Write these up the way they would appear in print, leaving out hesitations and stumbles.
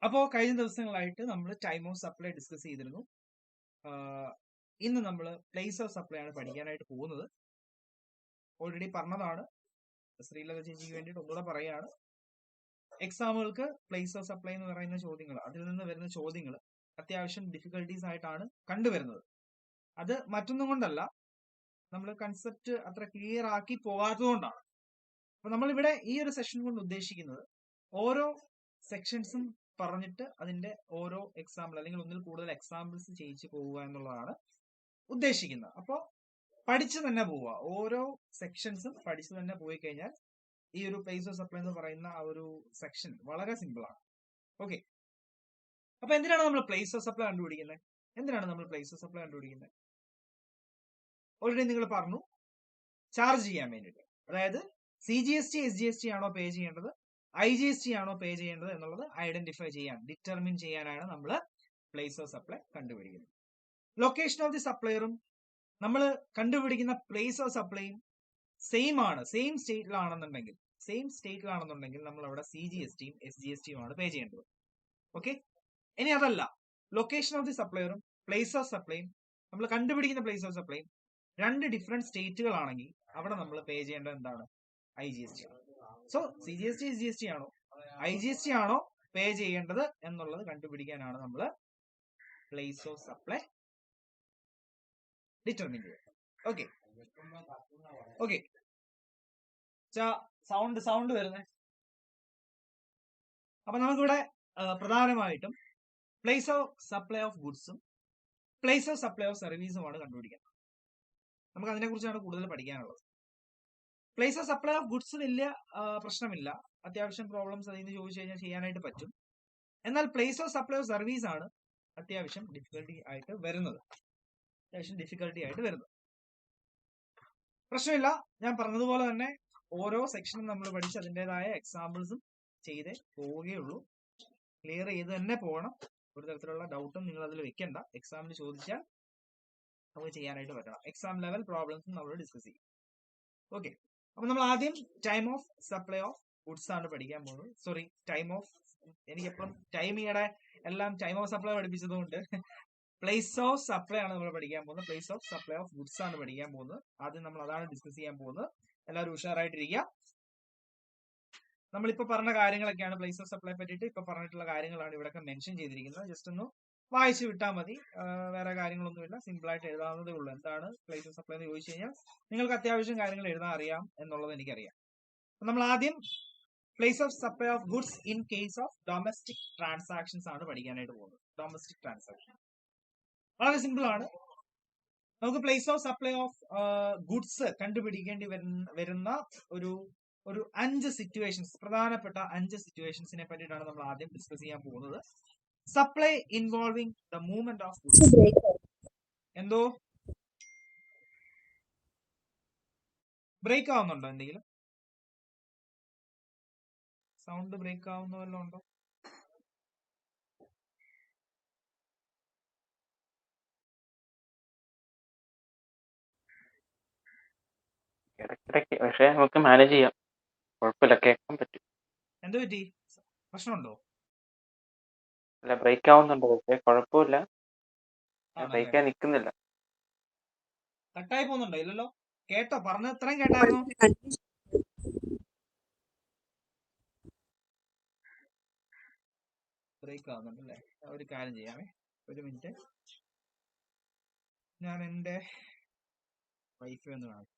അപ്പോൾ കഴിഞ്ഞ ദിവസങ്ങളായിട്ട് നമ്മൾ ടൈം ഓഫ് സപ്ലൈ ഡിസ്കസ് ചെയ്തിരുന്നു. ഇന്ന് നമ്മൾ പ്ലേസ് ഓഫ് സപ്ലൈ ആണ് പഠിക്കാനായിട്ട് പോകുന്നത്. ഓൾറെഡി പറഞ്ഞതാണ്, ശ്രീലത ചേച്ചിക്ക് വേണ്ടിയിട്ട് ഒന്നുകൂടെ പറയുകയാണ്. എക്സാമുകൾക്ക് പ്ലേസ് ഓഫ് സപ്ലൈ എന്ന് പറയുന്ന ചോദ്യങ്ങൾ, അതിൽ നിന്ന് വരുന്ന ചോദ്യങ്ങൾ അത്യാവശ്യം ഡിഫിക്കൽട്ടീസ് ആയിട്ടാണ് കണ്ടുവരുന്നത്. അത് മറ്റൊന്നും കൊണ്ടല്ല, നമ്മൾ കൺസെപ്റ്റ് അത്ര ക്ലിയർ ആക്കി പോകാത്തതുകൊണ്ടാണ്. അപ്പൊ നമ്മളിവിടെ ഈ ഒരു സെഷൻ കൊണ്ട് ഉദ്ദേശിക്കുന്നത് ഓരോ സെക്ഷൻസും പറഞ്ഞിട്ട് അതിന്റെ ഓരോ എക്സാമ്പിൾ അല്ലെങ്കിൽ ഒന്നിൽ കൂടുതൽ എക്സാമ്പിൾസ് ചെയ്യിച്ച് പോവുക എന്നുള്ളതാണ് ഉദ്ദേശിക്കുന്നത്. അപ്പോൾ പഠിച്ചു തന്നെ പോവുക, ഓരോ സെക്ഷൻസും പഠിച്ചു തന്നെ പോയി കഴിഞ്ഞാൽ ഈ ഒരു പ്ലേസ് ഓഫ് സപ്ലൈ എന്ന് പറയുന്ന ആ ഒരു സെക്ഷൻ വളരെ സിമ്പിൾ ആണ്. ഓക്കെ, അപ്പൊ എന്തിനാണ് നമ്മൾ പ്ലേസ് ഓഫ് സപ്ലൈ കണ്ടുപിടിക്കുന്നത്? ഓൾറെഡി നിങ്ങൾ പറഞ്ഞു, ചാർജ് ചെയ്യാൻ വേണ്ടിയിട്ട്. അതായത് CGST SGST ആണോ പേ ചെയ്യേണ്ടത്, IGST ആണോ പേ ചെയ്യേണ്ടത് എന്നുള്ളത് ഐഡന്റിഫൈ ചെയ്യാൻ, ഡിറ്റർമിൻ ചെയ്യാനാണ് നമ്മൾ പ്ലേസ് ഓഫ് സപ്ലൈ കണ്ടുപിടിക്കുന്നത്. ലൊക്കേഷൻ ഓഫ് ദി സപ്ലയറും നമ്മൾ കണ്ടുപിടിക്കുന്ന പ്ലേസ് ഓഫ് സപ്ലൈയും സെയിം ആണ്, സെയിം സ്റ്റേറ്റിലാണെന്നുണ്ടെങ്കിൽ നമ്മൾ അവിടെ CGSTയും SGSTയും ആണ് പേ ചെയ്യേണ്ടത്. ഓക്കെ, ഇനി അതല്ല, ലൊക്കേഷൻ ഓഫ് ദി സപ്ലയറും പ്ലേസ് ഓഫ് സപ്ലൈയും നമ്മൾ കണ്ടുപിടിക്കുന്ന പ്ലേസ് ഓഫ് സപ്ലൈയും രണ്ട് ഡിഫറെന്റ് സ്റ്റേറ്റുകളാണെങ്കിൽ അവിടെ നമ്മൾ പേ ചെയ്യേണ്ടത് എന്താണ്? IGST. സോ CGST SGST ആണോ IGST ആണോ പേ ചെയ്യേണ്ടത് എന്നുള്ളത് കണ്ടുപിടിക്കാനാണ് നമ്മൾ പ്ലേസ് ഓഫ് സപ്ലൈ ഡിറ്റർമിൻ ചെയ്യുന്നത്. ഓക്കെ ഓക്കെ, സൗണ്ട് വരുന്നേ. അപ്പൊ നമുക്കിവിടെ പ്രധാനമായിട്ടും പ്ലേസ് ഓഫ് സപ്ലൈ ഓഫ് ഗുഡ്സും പ്ലേസ് ഓഫ് സപ്ലൈ ഓഫ് സർവീസുമാണ് കണ്ടുപിടിക്കുന്നത്. നമുക്ക് അതിനെ കുറിച്ചാണ് കൂടുതൽ പഠിക്കാനുള്ളത്. Place of supply of goods വലിയ പ്രശ്നമില്ല, അത്യാവശ്യം പ്രോബ്ലംസ് അതിന് ചോദിച്ചു കഴിഞ്ഞാൽ ചെയ്യാനായിട്ട് പറ്റും. എന്നാൽ place of supply of service ആണ് അത്യാവശ്യം ഡിഫിക്കൽട്ടി ആയിട്ട് വരുന്നത്. പ്രശ്നമില്ല, ഞാൻ പറഞ്ഞതുപോലെ തന്നെ ഓരോ സെക്ഷനും നമ്മൾ പഠിച്ച് അതിൻ്റെതായ എക്സാമ്പിൾസും ചെയ്തേ പോവുകയുള്ളൂ. ക്ലിയർ ചെയ്ത് തന്നെ പോകണം. ഒരു തരത്തിലുള്ള ഡൗട്ടും നിങ്ങൾ അതിൽ വെക്കണ്ട. എക്സാമിന് ചോദിച്ചാൽ നമുക്ക് ചെയ്യാനായിട്ട് പറ്റണം. എക്സാം ലെവൽ പ്രോബ്ലംസും നമ്മൾ ഡിസ്കസ് ചെയ്യും. ഓക്കെ, അപ്പൊ നമ്മൾ ആദ്യം time of supply of goods ആണ് പഠിക്കാൻ പോകുന്നത്. സോറി, എനിക്കെപ്പോഴും ടൈമിയുടെ എല്ലാം ടൈം ഓഫ് സപ്ലൈ പഠിപ്പിച്ചതുകൊണ്ട് പ്ലേസ് ഓഫ് സപ്ലൈ ആണ് നമ്മൾ പഠിക്കാൻ പോകുന്നത്. Place of supply of goods ആണ് പഠിക്കാൻ പോകുന്നത്. ആദ്യം നമ്മൾ അതാണ് ഡിസ്കസ് ചെയ്യാൻ പോകുന്നത്. എല്ലാവരും ഉഷാറായിട്ടിരിക്കുക. നമ്മളിപ്പോ പറഞ്ഞ കാര്യങ്ങളൊക്കെയാണ് പ്ലേസ് ഓഫ് സപ്ലൈ പറ്റിയിട്ട് ഇപ്പൊ പറഞ്ഞിട്ടുള്ള കാര്യങ്ങളാണ് ഇവിടെയൊക്കെ മെൻഷൻ ചെയ്തിരിക്കുന്നത്. ജസ്റ്റ് ഒന്ന് വായിച്ചു വിട്ടാൽ മതി, വേറെ കാര്യങ്ങളൊന്നുമില്ല. സിമ്പിൾ ആയിട്ട് എഴുതാവുന്നതേ ഉള്ളൂ. എന്താണ് പ്ലേസ് ഓഫ് സപ്ലൈ എന്ന് ചോദിച്ചു കഴിഞ്ഞാൽ നിങ്ങൾക്ക് അത്യാവശ്യം കാര്യങ്ങൾ എഴുതാൻ അറിയാം എന്നുള്ളത് എനിക്കറിയാം. നമ്മൾ ആദ്യം place of supply of goods in case of domestic transactions ആണ് പഠിക്കാനായിട്ട് പോകുന്നത്. ഡൊമസ്റ്റിക് ട്രാൻസാക്ഷൻ വളരെ സിമ്പിൾ ആണ്. നമുക്ക് place of supply of goods കണ്ടുപിടിക്കേണ്ടി വരുന്ന ഒരു 5 സിറ്റുവേഷൻസ്, പ്രധാനപ്പെട്ട 5 സിറ്റുവേഷൻസിനെ പറ്റിയിട്ടാണ് നമ്മൾ ആദ്യം ഡിസ്കസ് ചെയ്യാൻ പോകുന്നത്. Supply involving the movement of goods. എന്തോ ബ്രേക്ക് ആവുന്നുണ്ടോ? എന്തെങ്കിലും സൗണ്ട് ബ്രേക്ക് ആവുന്ന വല്ലതും ഉണ്ടോ? ഇടയ്ക്കിടയ്ക്ക്, പക്ഷെ നമുക്ക് മാനേജ് ചെയ്യാം, കുഴപ്പമില്ല, കേൾക്കാൻ പറ്റും. എന്ത് പറ്റി? പ്രശ്നമുണ്ടോ? അല്ല, ബ്രേക്ക് ആവുന്നുണ്ട്, പക്ഷെ കുഴപ്പമില്ല, ബ്രേക്ക് ആയി നിൽക്കുന്നില്ല. കട്ടായി പോകുന്നുണ്ടോ? ഇല്ലല്ലോ, കേട്ടോ? പറഞ്ഞ ഇത്രയും കേട്ടായിരുന്നു. ബ്രേക്ക് ആവുന്നുണ്ടല്ലേ? ഒരു കാര്യം ചെയ്യാമേ, ഒരു മിനിറ്റ്, ഞാൻ എൻ്റെ വൈഫൈ ഒന്ന് കാണാം.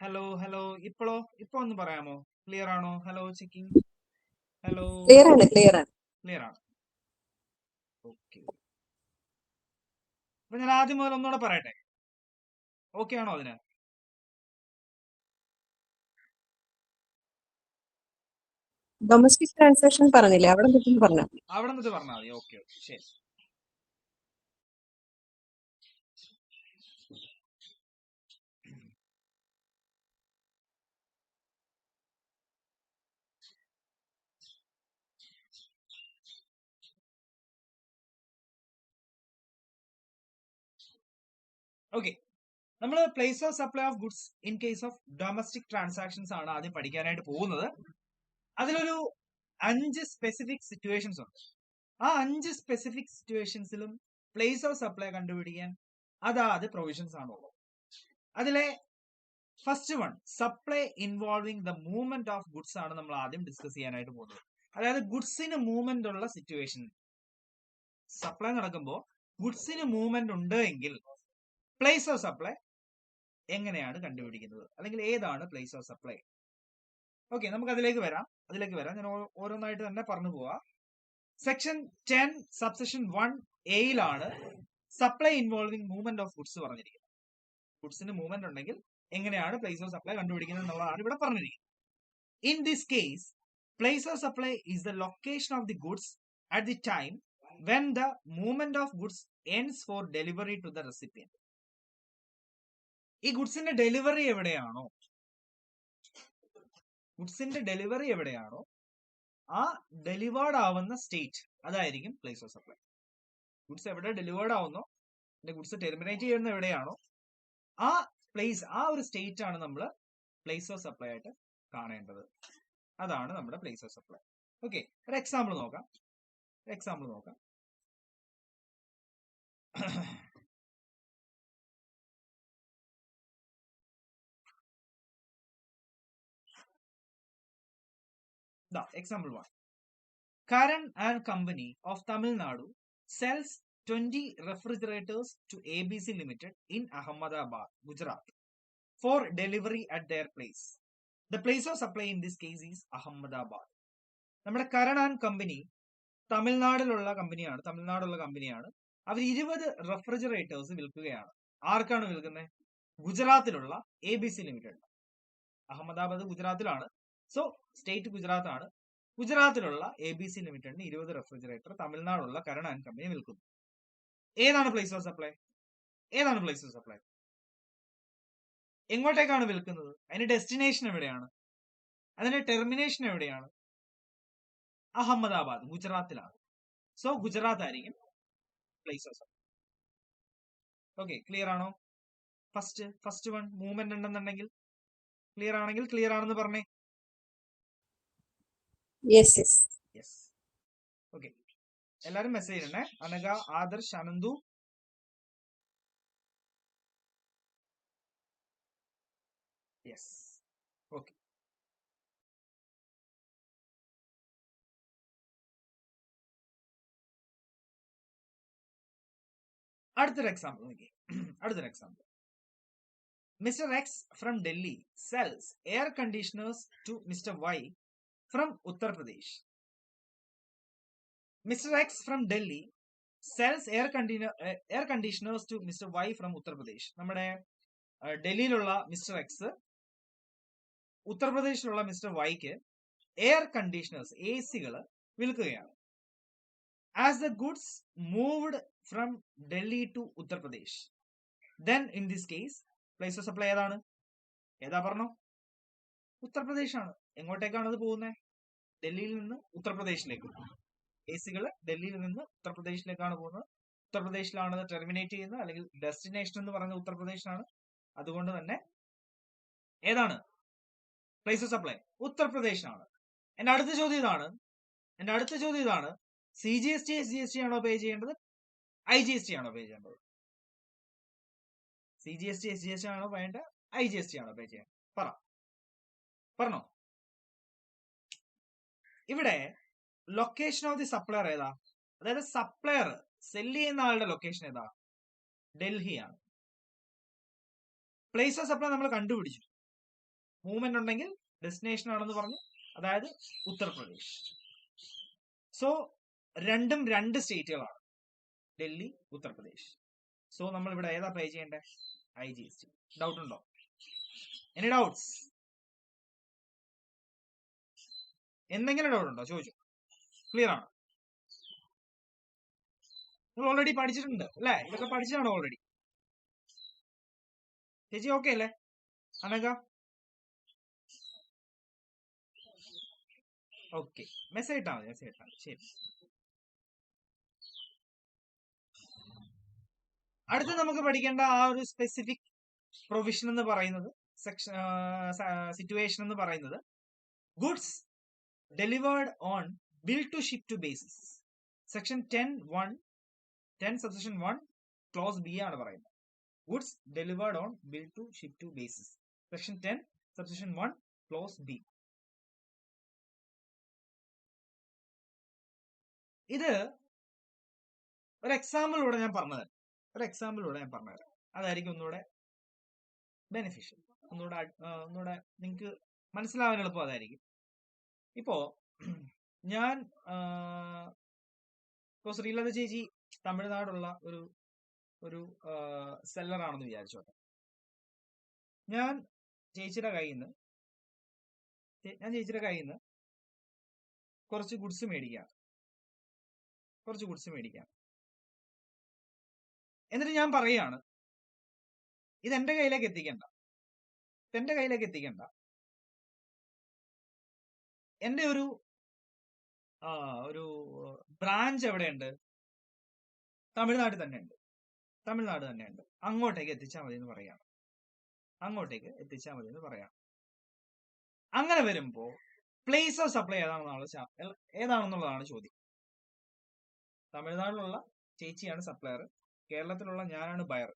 Hello hello. ഇപ്പൊ ഒന്ന് പറയാമോ? ക്ലിയർ ആണോ? Hello checking. ഹലോ. ക്ലിയർ ആണ് ക്ലിയർ ആണ്. ക്ലിയർ ആണ്. ഓക്കെ. അപ്പൊ ഞാൻ ആദ്യം മുതൽ ഒന്നുകൂടെ പറയട്ടെ. ഓക്കെ ആണോ അതിന്? ഡൊമസ്റ്റിക് ട്രാൻസാക്ഷൻ പറഞ്ഞില്ലേ, അവിടെ നിന്നിട്ട് പറഞ്ഞാൽ മതി. അവിടെ നിന്നിട്ട് പറഞ്ഞാൽ മതി. ഓക്കെ ഓക്കെ ശരി. ഓക്കെ. നമ്മൾ place of supply of goods in case of domestic transactions ആണ് ആദ്യം പഠിക്കാനായിട്ട് പോകുന്നത്. അതിലൊരു 5 സ്പെസിഫിക് സിറ്റുവേഷൻസ് ഉണ്ട്. ആ 5 സ്പെസിഫിക് സിറ്റുവേഷൻസിലും പ്ലേസ് ഓഫ് സപ്ലൈ കണ്ടുപിടിക്കാൻ അതാത് പ്രൊവിഷൻസ് ആണുള്ളത്. അതിലെ first one, supply involving the movement of goods ആണ് നമ്മൾ ആദ്യം ഡിസ്കസ് ചെയ്യാനായിട്ട് പോകുന്നത്. അതായത് ഗുഡ്സിന് മൂവ്മെന്റ് ഉള്ള സിറ്റുവേഷൻ, സപ്ലൈ നടക്കുമ്പോൾ ഗുഡ്സിന് മൂവ്മെന്റ് ഉണ്ട് എങ്കിൽ പ്ലേസ് ഓഫ് സപ്ലൈ എങ്ങനെയാണ് കണ്ടുപിടിക്കുന്നത്, അല്ലെങ്കിൽ ഏതാണ് പ്ലേസ് ഓഫ് സപ്ലൈ? ഓക്കെ, നമുക്ക് അതിലേക്ക് വരാം. ഞാൻ ഓരോന്നായിട്ട് തന്നെ പറഞ്ഞു പോവാ. Section 10 subsection 1A supply involving movement of goods പറഞ്ഞിരിക്കുന്നത്. ഗുഡ്സിന് മൂവ്മെന്റ് ഉണ്ടെങ്കിൽ എങ്ങനെയാണ് പ്ലേസ് ഓഫ് സപ്ലൈ കണ്ടുപിടിക്കുന്നത് എന്നുള്ളതാണ് ഇവിടെ പറഞ്ഞിരിക്കുന്നത്. In this case, place of supply is the location of the goods at the time when the movement of goods ends for delivery to the recipient. ഈ ഗുഡ്സിന്റെ delivery എവിടെയാണോ, ആ ഡെലിവേർഡ് ആവുന്ന state അതായിരിക്കും പ്ലേസ് ഓഫ് സപ്ലൈ. ഗുഡ്സ് എവിടെ delivered ആവുന്നോ, goods terminate ചെയ്യുന്ന എവിടെയാണോ ആ പ്ലേസ്, ആ ഒരു സ്റ്റേറ്റ് ആണ് നമ്മൾ പ്ലേസ് ഓഫ് സപ്ലൈ ആയിട്ട് കാണേണ്ടത്. അതാണ് നമ്മുടെ പ്ലേസ് ഓഫ് സപ്ലൈ. ഓക്കെ, ഒരു എക്സാമ്പിൾ നോക്കാം. Example 1. Karan and Company of Tamil Nadu sells 20 refrigerators to ABC Limited in Ahmedabad, Gujarat for delivery at their place. The place of supply in this case is Ahmedabad. നമ്മുടെ Karan and company തമിഴ്നാടുള്ള കമ്പനിയാണ്. അവർ 20 refrigerators വിൽക്കുകയാണ്. ആർക്കാണ് വിൽക്കുന്നത്? ഗുജറാത്തിലുള്ള ABC limited. Ahmedabad ഗുജറാത്തിലാണ്. So state Gujarat ആണ്. ഗുജറാത്തിലുള്ള ABC ലിമിറ്റഡിന് 20 റെഫ്രിജറേറ്റർ തമിഴ്നാടുള്ള കരൺ ആൻഡ് കമ്പനി വിൽക്കുന്നു. ഏതാണ് പ്ലേസ് ഓഫ് സപ്ലൈ? എങ്ങോട്ടേക്കാണ് വിൽക്കുന്നത്? അതിന്റെ ഡെസ്റ്റിനേഷൻ എവിടെയാണ്? അതിന്റെ ടെർമിനേഷൻ എവിടെയാണ്? അഹമ്മദാബാദ്, ഗുജറാത്തിലാണ്. സോ ഗുജറാത്ത് ആയിരിക്കും place of supply. Okay, clear ആണോ? ഫസ്റ്റ് വൺ, മൂവ്മെന്റ് ഉണ്ടെന്നുണ്ടെങ്കിൽ ക്ലിയർ ആണെങ്കിൽ ക്ലിയർ ആണെന്ന് പറഞ്ഞേ. യെസ്. ഓക്കെ, എല്ലാരും മെസ്സേജ് ഇടണേ. അനഘ, ആദർശ്, അനന്തു. യെസ്. ഓക്കെ, അടുത്തൊരു എക്സാമ്പിൾ നോക്കി. Mr. X from Delhi sells air conditioners to Mr. Y from Uttar Pradesh. Mr. X from Delhi sells air conditioners to Mr. Y from Uttar Pradesh. നമ്മുടെ ഡൽഹിയിലുള്ള mister X ഉത്തർപ്രദേശിലുള്ള mister വൈക്ക് air conditioners, AC വിൽക്കുകയാണ്. As the goods moved from Delhi to Uttar Pradesh, then in this case place of supply ഏതാ പറഞ്ഞോ? ഉത്തർപ്രദേശ് ആണ്. എങ്ങോട്ടേക്കാണ് അത് പോകുന്നത്? ഡൽഹിയിൽ നിന്ന് ഉത്തർപ്രദേശിലേക്ക്. AC ഡൽഹിയിൽ നിന്ന് ഉത്തർപ്രദേശിലേക്കാണ് പോകുന്നത്. ഉത്തർപ്രദേശിലാണ് അത് ടെർമിനേറ്റ് ചെയ്യുന്നത്, അല്ലെങ്കിൽ ഡെസ്റ്റിനേഷൻ എന്ന് പറയുന്നത് ഉത്തർപ്രദേശാണ്. അതുകൊണ്ട് തന്നെ ഏതാണ് പ്ലേസ് ഓഫ് സപ്ലൈ? ഉത്തർപ്രദേശ് ആണ്. എന്റെ അടുത്ത ചോദ്യം ഇതാണ്, CGST SGST ആണോ പേ ചെയ്യേണ്ടത്? IGST ആണോ പേ ചെയ്യേണ്ടത്? CGST SGST ആണോ വേണ്ട? IGST ആണോ പേ ചെയ്യാൻ? പറഞ്ഞോ. ഇവിടെ ലൊക്കേഷൻ ഓഫ് ദി സപ്ലയർ ഏതാ? അതായത് സപ്ലയർ സെല് ചെയ്യുന്ന ആളുടെ ലൊക്കേഷൻ ഏതാ? ഡൽഹിയാണ്. പ്ലേസ് ഓഫ് സപ്ലൈ നമ്മൾ കണ്ടുപിടിച്ചു. മൂവ്മെന്റ് ഉണ്ടെങ്കിൽ ഡെസ്റ്റിനേഷൻ ആണെന്ന് പറഞ്ഞു, അതായത് ഉത്തർപ്രദേശ്. സോ രണ്ടും രണ്ട് സ്റ്റേറ്റുകളാണ്, ഡൽഹി, ഉത്തർപ്രദേശ്. സോ നമ്മൾ ഇവിടെ ഏതാ പേ ചെയ്യേണ്ടത്? IGST. ഡൗട്ട് ഉണ്ടോ? Any doubts? എന്തെങ്കിലും ഡൗട്ട് ഉണ്ടോ? ചോദിച്ചു. ക്ലിയർ ആണ്? നിങ്ങൾ ഓൾറെഡി പഠിച്ചിട്ടുണ്ട് അല്ലേ? ഇതൊക്കെ പഠിച്ചതാണോ ഓൾറെഡി? ചേച്ചി ഓക്കെ അല്ലേ? അനക ഓക്കെ. മെസ്സേജ് ഇട്ടാ മതി, മെസ്സേജ് ഇട്ടാ മതി. ശരി. അടുത്ത് നമുക്ക് പഠിക്കേണ്ട ആ ഒരു സ്പെസിഫിക് പ്രൊവിഷൻ എന്ന് പറയുന്നത്, സെക്ഷൻ സിറ്റുവേഷൻ എന്ന് പറയുന്നത്, goods delivered on bill to ship to basis. Section 10 subsection 1 clause B ആണ് പറയുന്നത്. Goods delivered on bill to ship to basis. Section 10 subsection 1 clause B. ഇത് ഒരു എക്സാമ്പിളിലൂടെ ഞാൻ പറഞ്ഞുതരാം. അതായിരിക്കും ഒന്നുകൂടെ ബെനിഫിഷ്യൽ, ഒന്നുകൂടെ നിങ്ങൾക്ക് മനസ്സിലാവാൻ എളുപ്പം അതായിരിക്കും. ഇപ്പോ ഞാൻ ഇപ്പോ ശ്രീലത ചേച്ചി തമിഴ്നാടുള്ള ഒരു സെല്ലറാണെന്ന് വിചാരിച്ചോട്ടെ. ഞാൻ ചേച്ചിയുടെ കയ്യിൽ നിന്ന് കുറച്ച് ഗുഡ്സ് മേടിക്കാം. എന്നിട്ട് ഞാൻ പറയുകയാണ്, ഇത് എന്റെ കയ്യിലേക്ക് എത്തിക്കണ്ട. എന്റെ ഒരു ബ്രാഞ്ച് എവിടെയുണ്ട്? തമിഴ്നാട്ടിൽ തന്നെ ഉണ്ട്. അങ്ങോട്ടേക്ക് എത്തിച്ചാൽ മതി എന്ന് പറയാം. അങ്ങനെ വരുമ്പോ പ്ലേസ് ഓഫ് സപ്ലൈ ഏതാണെന്നുള്ളതാണ് ചോദ്യം. തമിഴ്നാട്ടിലുള്ള ചേച്ചിയാണ് സപ്ലയർ, കേരളത്തിലുള്ള ഞാനാണ് ബയർ.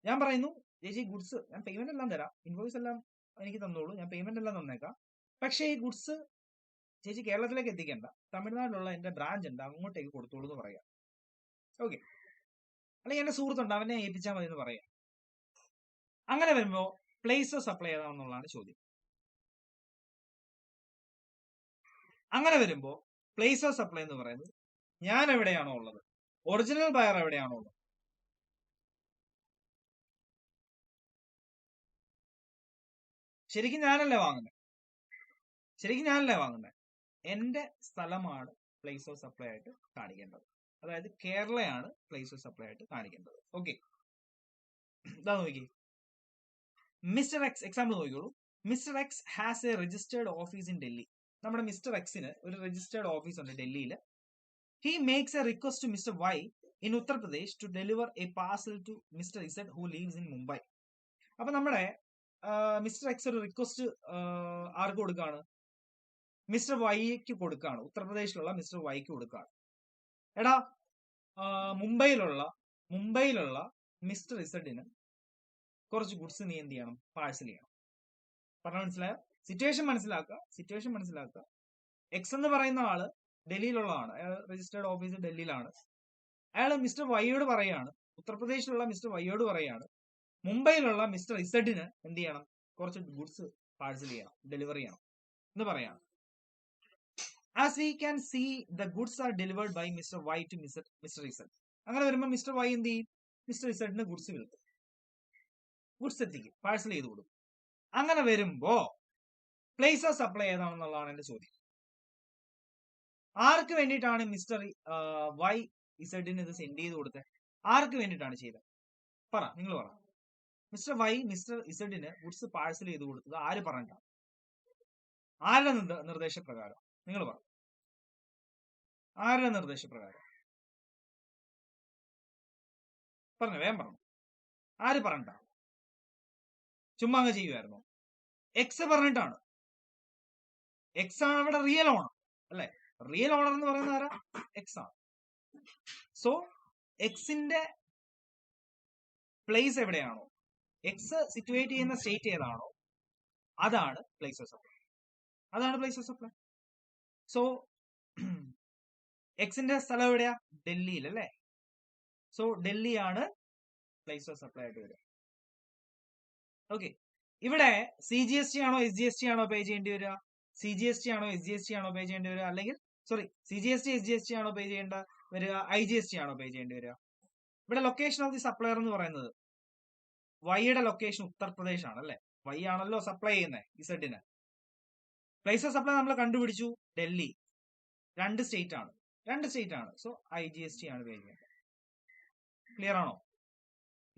ഞാൻ പറയുന്നു, ചേച്ചി ഗുഡ്സ് ഞാൻ പേയ്മെന്റ് എല്ലാം തരാം, ഇൻവോയ്സ് എല്ലാം എനിക്ക് തന്നോളൂ, ഞാൻ പേയ്മെന്റ് എല്ലാം തന്നേക്കാം. പക്ഷേ ഈ ഗുഡ്സ് ചേച്ചി കേരളത്തിലേക്ക് എത്തിക്കണ്ട, തമിഴ്നാട്ടിലുള്ള എന്റെ ബ്രാഞ്ച് ഉണ്ട്, അങ്ങോട്ടേക്ക് കൊടുത്തോളൂ എന്ന് പറയാം. ഓക്കെ. അല്ലെങ്കിൽ എന്റെ സുഹൃത്തുണ്ട്, അവനെ ഏൽപ്പിച്ചാൽ മതി എന്ന് പറയാം. അങ്ങനെ വരുമ്പോ പ്ലേസ് ഓഫ് സപ്ലൈ ഏതാണെന്നുള്ളതാണ് ചോദ്യം. അങ്ങനെ വരുമ്പോ പ്ലേസ് ഓഫ് സപ്ലൈ എന്ന് പറയുന്നത് ഞാൻ എവിടെയാണോ ഉള്ളത്, ഒറിജിനൽ ബയർ എവിടെയാണോ ഉള്ളത്, ശരിക്കും ഞാനല്ലേ വാങ്ങുന്നത്, എന്റെ സ്ഥലമാണ് പ്ലേസ് ഓഫ് സപ്ലൈ ആയിട്ട് കാണിക്കേണ്ടത്. അതായത് കേരളയാണ് പ്ലേസ് ഓഫ് സപ്ലൈ ആയിട്ട് കാണിക്കേണ്ടത്. ഓക്കെ, ഇതാ നോക്കി. മിസ്റ്റർ എക്സ്, എക്സാമ്പിൾ നോക്കിക്കോളൂ. Mister X has a registered office in Delhi. നമ്മുടെ മിസ്റ്റർ എക്സിന് ഒരു രജിസ്റ്റേർഡ് ഓഫീസ് ഉണ്ട് ഡൽഹിയിൽ. He makes a request to mister Y in Uttar Pradesh to deliver a parcel to mister Z who lives in Mumbai. അപ്പൊ നമ്മുടെ mister X ഒരു request ആർക്ക് കൊടുക്കാണ്? മിസ്റ്റർ വൈക്ക് കൊടുക്കാണ്. ഉത്തർപ്രദേശിലുള്ള മിസ്റ്റർ വൈക്ക് കൊടുക്കാണ്. എടാ, മുംബൈയിലുള്ള മിസ്റ്റർ ഇസഡിന് കുറച്ച് ഗുഡ്സ് നീ എന്ത് ചെയ്യണം? പാഴ്സൽ ചെയ്യണം. പറഞ്ഞ മനസ്സിലായോ? സിറ്റുവേഷൻ മനസ്സിലാക്കുക. എക്സ് എന്ന് പറയുന്ന ആള് ഡൽഹിയിലുള്ളതാണ്, രജിസ്റ്റേർഡ് ഓഫീസ് ഡൽഹിയിലാണ്. അയാൾ മിസ്റ്റർ വൈയോട് പറയാണ്, ഉത്തർപ്രദേശിലുള്ള മിസ്റ്റർ വൈയോട് പറയാണ്, മുംബൈയിലുള്ള മിസ്റ്റർ ഇസഡിന് എന്ത് ചെയ്യണം? കുറച്ച് ഗുഡ്സ് പാഴ്സൽ ചെയ്യണം, ഡെലിവറി ചെയ്യണം എന്ന് പറയാണ്. As we can see the goods are delivered by mister Y to mister Z. അങ്ങനെ വരുമ്പോൾ മിസ്റ്റർ വൈ എന്ത് ചെയ്യും? മിസ്റ്റർ ഇസഡിന് ഗുഡ്സ് എത്തിക്കും, പാഴ്സൽ ചെയ്ത് കൊടുക്കും. അങ്ങനെ വരുമ്പോ പ്ലേസ് ഓഫ് സപ്ലൈ ഏതാണെന്നുള്ളതാണ് എന്റെ ചോദ്യം. ആർക്ക് വേണ്ടിയിട്ടാണ് മിസ്റ്റർ വൈ ഇസഡിന് ഇത് സെൻഡ് ചെയ്ത് കൊടുത്തത്? ആർക്ക് വേണ്ടിയിട്ടാണ് ചെയ്തത്? നിങ്ങൾ പറ. മിസ്റ്റർ വൈ മിസ്റ്റർ ഇസഡിന് ഗുഡ്സ് പാഴ്സൽ ചെയ്ത് കൊടുത്തത് ആര് പറഞ്ഞിട്ടാണ്? ആരുടെ നിർദ്ദേശപ്രകാരം? നിങ്ങൾ പറ. ആരുടെ നിർദ്ദേശപ്രകാരം? വേഗം പറഞ്ഞു. ആര് പറഞ്ഞിട്ടാണ്? ചുമ്മാ അങ്ങ് ചെയ്യുമായിരുന്നോ? എക്സ് പറഞ്ഞിട്ടാണ്. എക്സ് ആണ് ഇവിടെ റിയൽ ഓണർ അല്ലെ? റിയൽ ഓണർ എന്ന് പറയുന്ന ആരാ? എക്സ് ആണ്. സോ എക്സിന്റെ പ്ലേസ് എവിടെയാണോ, എക്സ് സിറ്റുവേറ്റ് ചെയ്യുന്ന സ്റ്റേറ്റ് ഏതാണോ, അതാണ് പ്ലേസ് ഓഫ് സപ്ലൈ. സോ എക്സിന്റെ സ്ഥലം എവിടെയാ? ഡൽഹിയിൽ അല്ലേ? സോ ഡൽഹിയാണ് പ്ലേസ് ഓഫ് സപ്ലൈ ആയിട്ട് വരിക. ഓക്കെ, ഇവിടെ CGST ആണോ SGST ആണോ പേ ചെയ്യേണ്ടി വരിക? CGST ആണോ SGST ആണോ പേ ചെയ്യേണ്ടി വരിക? അല്ലെങ്കിൽ CGST SGST ആണോ പേ ചെയ്യേണ്ട വരിക? IGST ആണോ പേ ചെയ്യേണ്ടി വരിക? ഇവിടെ ലൊക്കേഷൻ ഓഫ് ദി സപ്ലയർ എന്ന് പറയുന്നത് വൈയുടെ ലൊക്കേഷൻ ഉത്തർപ്രദേശ് ആണ് അല്ലെ. വൈ ആണല്ലോ സപ്ലൈ ചെയ്യുന്നത് ഇസഡിന്. പ്ലേസ് ഓഫ് സപ്ലൈ നമ്മൾ കണ്ടുപിടിച്ചു ഡൽഹി. രണ്ട് സ്റ്റേറ്റ് ആണ്. സോ IGST ആണ് പേ ചെയ്യേണ്ടത്. ക്ലിയർ ആണോ?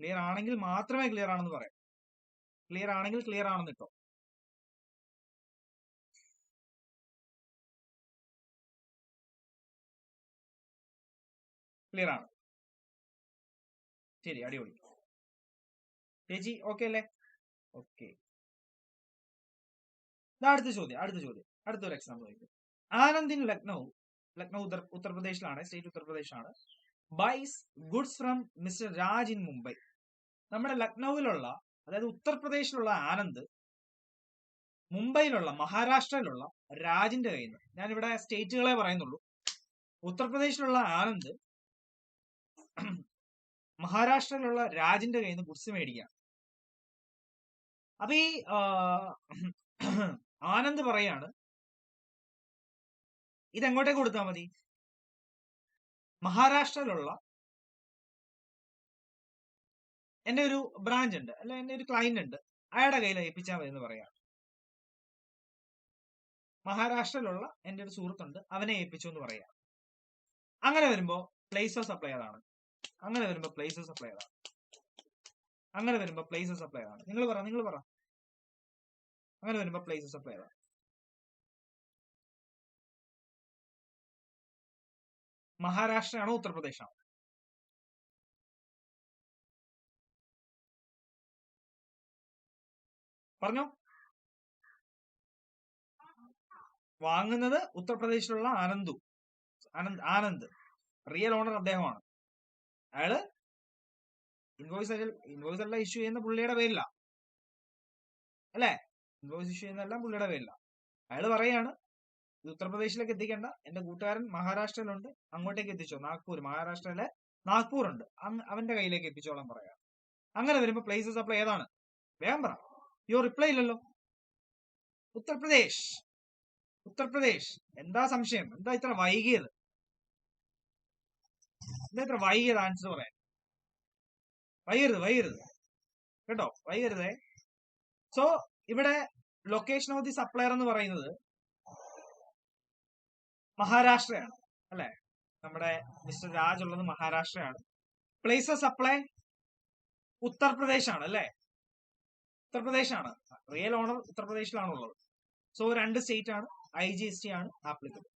ക്ലിയർ ആണെങ്കിൽ മാത്രമേ ക്ലിയർ ആണെന്ന് പറയാം. ക്ലിയർ ആണെങ്കിൽ ക്ലിയർ ആണെന്ന് ഇട്ടോ. ക്ലിയർ ആണ്. ശരി, അടിപൊളി. ചേച്ചി ഓക്കെ അല്ലേ? ഓക്കെ. അടുത്ത ചോദ്യം. അടുത്തൊരു എക്സാമ്പിൾ ആയിരിക്കും. ആനന്ദ് ഇൻ ലക്നൗ ഉത്തർപ്രദേശിലാണ്, സ്റ്റേറ്റ് ഉത്തർപ്രദേശാണ്. Buys goods from mister Raj in Mumbai. നമ്മുടെ ലക്നൌവിലുള്ള, അതായത് ഉത്തർപ്രദേശിലുള്ള ആനന്ദ് മുംബൈയിലുള്ള, മഹാരാഷ്ട്രയിലുള്ള രാജിന്റെ കയ്യിൽ നിന്ന്, ഞാനിവിടെ സ്റ്റേറ്റുകളെ പറയുന്നുള്ളൂ. ഉത്തർപ്രദേശിലുള്ള ആനന്ദ് മഹാരാഷ്ട്രയിലുള്ള രാജിന്റെ കയ്യിൽ നിന്ന് ഗുഡ്സ് മേടിക്കാം. അപ്പൊ ഈ ആനന്ദ് പറയാണ് ഇതെങ്ങോട്ടേക്ക് കൊടുത്താൽ മതി? മഹാരാഷ്ട്രയിലുള്ള എന്റെ ഒരു ബ്രാഞ്ച് ഉണ്ട്, അല്ലെ എന്റെ ഒരു ക്ലയന്റ് ഉണ്ട്, അയാളുടെ കയ്യിൽ ഏൽപ്പിച്ചാൽ മതി എന്ന് പറയാം. മഹാരാഷ്ട്രയിലുള്ള എന്റെ ഒരു സുഹൃത്തുണ്ട്, അവനെ ഏൽപ്പിച്ചു എന്ന് പറയാം. അങ്ങനെ വരുമ്പോ പ്ലേസ് ഓഫ് സപ്ലൈ അതാണ്. നിങ്ങൾ പറ. അങ്ങനെ വരുമ്പോ പ്ലേസ് ഓഫ് സപ്ലൈ അതാണ്. മഹാരാഷ്ട്രയാണോ ഉത്തർപ്രദേശാണോ? പറഞ്ഞോ. വാങ്ങുന്നത് ഉത്തർപ്രദേശിലുള്ള ആനന്ദ് റിയൽ ഓണർ അദ്ദേഹമാണ്. അയാള് ഇൻവോയ്സ് അല്ല ഇഷ്യൂ ചെയ്യുന്ന പുള്ളിയുടെ പേരില്ല, അല്ലെ? ഇൻവോയ്സ് ഇഷ്യൂ ചെയ്യുന്നതെല്ലാം പുള്ളിയുടെ പേരില്ല. അയാള് പറയാണ് ഇത് ഉത്തർപ്രദേശിലേക്ക് എത്തിക്കേണ്ട, എന്റെ കൂട്ടുകാരൻ മഹാരാഷ്ട്രയിലുണ്ട്, അങ്ങോട്ടേക്ക് എത്തിച്ചോ. മഹാരാഷ്ട്രയിലെ നാഗ്പൂർ ഉണ്ട്, അവന്റെ കയ്യിലേക്ക് എത്തിച്ചോളാൻ പറയാം. അങ്ങനെ വരുമ്പോ പ്ലേസ് ഓഫ് സപ്ലൈ ഏതാണ്? വേഗം പറ. റിപ്ലൈ ഇല്ലല്ലോ. ഉത്തർപ്രദേശ്. എന്താ സംശയം? എന്താ ഇത്ര വൈകിയത്? ആൻസർ പറയാൻ? വൈകരുത് കേട്ടോ, വൈകരുതേ. സോ ഇവിടെ ലൊക്കേഷൻ ഓഫ് ദി സപ്ലയർ എന്ന് പറയുന്നത് മഹാരാഷ്ട്രയാണ്, അല്ലെ? നമ്മുടെ മിസ്റ്റർ രാജ് ഉള്ളത് മഹാരാഷ്ട്രയാണ്. പ്ലേസ് ഓഫ് സപ്ലൈ ഉത്തർപ്രദേശാണ്, അല്ലെ? ഉത്തർപ്രദേശാണ്. റിയൽ ഓണർ ഉത്തർപ്രദേശിലാണുള്ളത്. സോ രണ്ട് സ്റ്റേറ്റ് ആണ്. IGST ആണ് ആപ്ലിക്കബിൾ.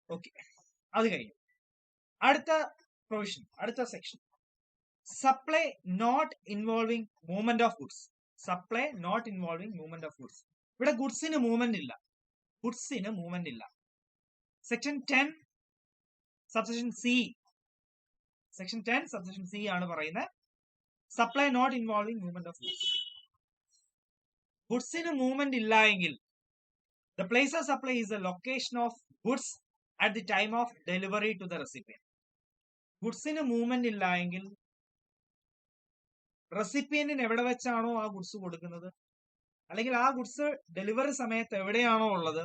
ഓക്കെ, അത് കഴിഞ്ഞു. അടുത്ത പ്രൊവിഷൻ, അടുത്ത section, supply not involving movement of goods. ഇവിടെ ഗുഡ്സിന് മൂവ്മെന്റ് ഇല്ല. സെക്ഷൻ 10 സബ്സെക്ഷൻ സി ആണ് പറയുന്നത് supply not involving movement of goods. ഗുഡ്സിന് മൂവ്മെന്റ് ഇല്ല എങ്കിൽ the place of supply is the location of goods at the time of delivery to the recipient. ഗുഡ്സിന് movement ഇല്ല എങ്കിൽ റെസിപ്പിയന്റിന് എവിടെ വെച്ചാണോ ആ ഗുഡ്സ് കൊടുക്കുന്നത്, അല്ലെങ്കിൽ ആ ഗുഡ്സ് ഡെലിവറി സമയത്ത് എവിടെയാണോ ഉള്ളത്,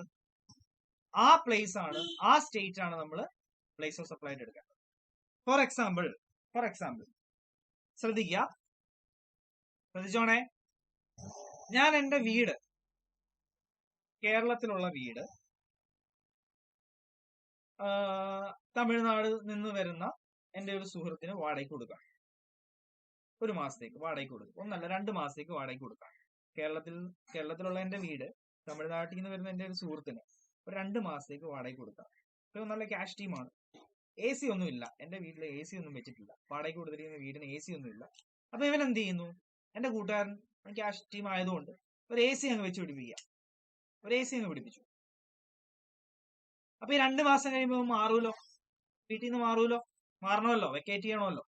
ആ പ്ലേസ് ആണ്, ആ സ്റ്റേറ്റ് ആണ് നമ്മൾ പ്ലേസ് ഓഫ് സപ്ലൈ എടുക്കേണ്ടത്. ഫോർ എക്സാമ്പിൾ ശ്രദ്ധിച്ചോണേ. ഞാൻ എന്റെ വീട്, കേരളത്തിലുള്ള വീട്, തമിഴ്നാട് നിന്ന് വരുന്ന എന്റെ ഒരു സുഹൃത്തിന് വാടകയ്ക്ക് കൊടുക്കാം. ഒരു മാസത്തേക്ക് വാടകയ്ക്ക് കൊടുക്കും. 1 അല്ല 2 മാസത്തേക്ക് വാടകയ്ക്ക് കൊടുക്കാം. കേരളത്തിലുള്ള എന്റെ വീട് തമിഴ്നാട്ടിൽ നിന്ന് വരുന്ന എന്റെ ഒരു സുഹൃത്തിന് ഒരു 2 മാസത്തേക്ക് വാടകയ്ക്ക് കൊടുക്കാം. ഒരു നല്ല ക്യാഷ് ടീമാണ്. AC ഒന്നും ഇല്ല, എന്റെ വീട്ടിൽ AC ഒന്നും വെച്ചിട്ടില്ല. വാടകയ്ക്ക് കൊടുത്തിരിക്കുന്ന വീടിന് AC ഒന്നും ഇല്ല. അപ്പൊ ഇവൻ എന്ത് ചെയ്യുന്നു? എന്റെ കൂട്ടുകാരൻ ക്യാഷ് ടീം ആയതുകൊണ്ട് ഒരു AC അങ്ങ് വെച്ച് പിടിപ്പിച്ചു. അപ്പൊ ഈ 2 മാസം കഴിയുമ്പോൾ മാറൂലോ, വീട്ടിൽ നിന്ന് മാറണമല്ലോ, വെക്കേറ്റ് ചെയ്യണമല്ലോ.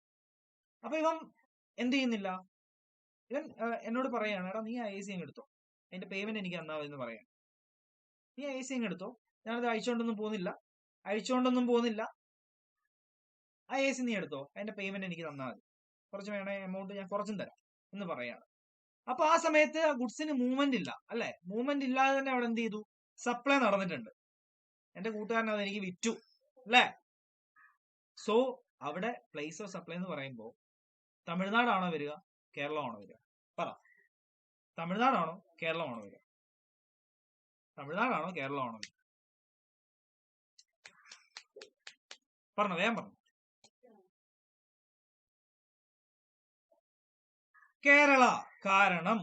അപ്പൊ ഇവൻ എന്ത് ചെയ്യുന്നില്ല? ഇവൻ എന്നോട് പറയാണ്, എടാ നീ ആ AC അങ്ങ് എടുത്തോ, അതിന്റെ പേയ്മെന്റ് എനിക്ക് തന്നാ എന്ന് പറയാം. നീ ആ AC അങ്ങ് എടുത്തോ, ഞാനത് അഴിച്ചോണ്ടൊന്നും പോകുന്നില്ല, ആ AC നീ എടുത്തോ, അതിന്റെ പേയ്മെന്റ് എനിക്ക് തന്നാൽ മതി. കുറച്ച് വേണേ എമൗണ്ട് ഞാൻ കുറച്ചും തരാം എന്ന് പറയാണ്. അപ്പൊ ആ സമയത്ത് ആ ഗുഡ്സിന് മൂവ്മെന്റ് ഇല്ല അല്ലെ, മൂവ്മെന്റ് ഇല്ലാതെ തന്നെ അവിടെ എന്ത് ചെയ്തു, സപ്ലൈ നടന്നിട്ടുണ്ട്. എന്റെ കൂട്ടുകാരൻ അത് എനിക്ക് വിറ്റു അല്ലെ. സോ അവിടെ പ്ലേസ് ഓഫ് സപ്ലൈ എന്ന് പറയുമ്പോൾ തമിഴ്നാടാണോ വരിക, കേരളമാണോ വരിക? പറ, തമിഴ്നാടാണോ കേരളമാണോ വരിക? തമിഴ്നാടാണോ കേരളമാണോ വരിക? പറഞ്ഞോ, വേഗം പറഞ്ഞു. കേരള. കാരണം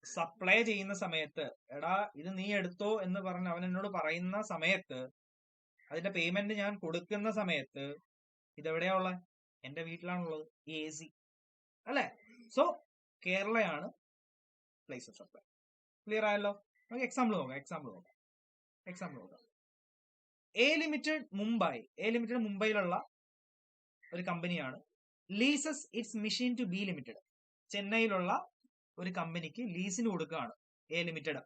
സപ്ലൈ ചെയ്യുന്ന സമയത്ത്, എടാ ഇത് നീ എടുത്തോ എന്ന് പറഞ്ഞ് അവൻ എന്നോട് പറയുന്ന സമയത്ത്, അതിന്റെ പേയ്മെന്റ് ഞാൻ കൊടുക്കുന്ന സമയത്ത് ഇതെവിടെയാ ഉള്ളത്? എന്റെ വീട്ടിലാണുള്ളത്, ഈ AC അല്ലെ. സോ കേരളയാണ് പ്ലേസ് ഓഫ് സപ്ലൈ. ക്ലിയർ ആയല്ലോ? നമുക്ക് എക്സാമ്പിൾ നോക്കാം. A limited Mumbai. A limited മുംബൈയിലുള്ള ഒരു കമ്പനിയാണ്. Leases its machine to B limited. ചെന്നൈയിലുള്ള ഒരു കമ്പനിക്ക് ലീസിന് കൊടുക്കുകയാണ് എ ലിമിറ്റഡ്.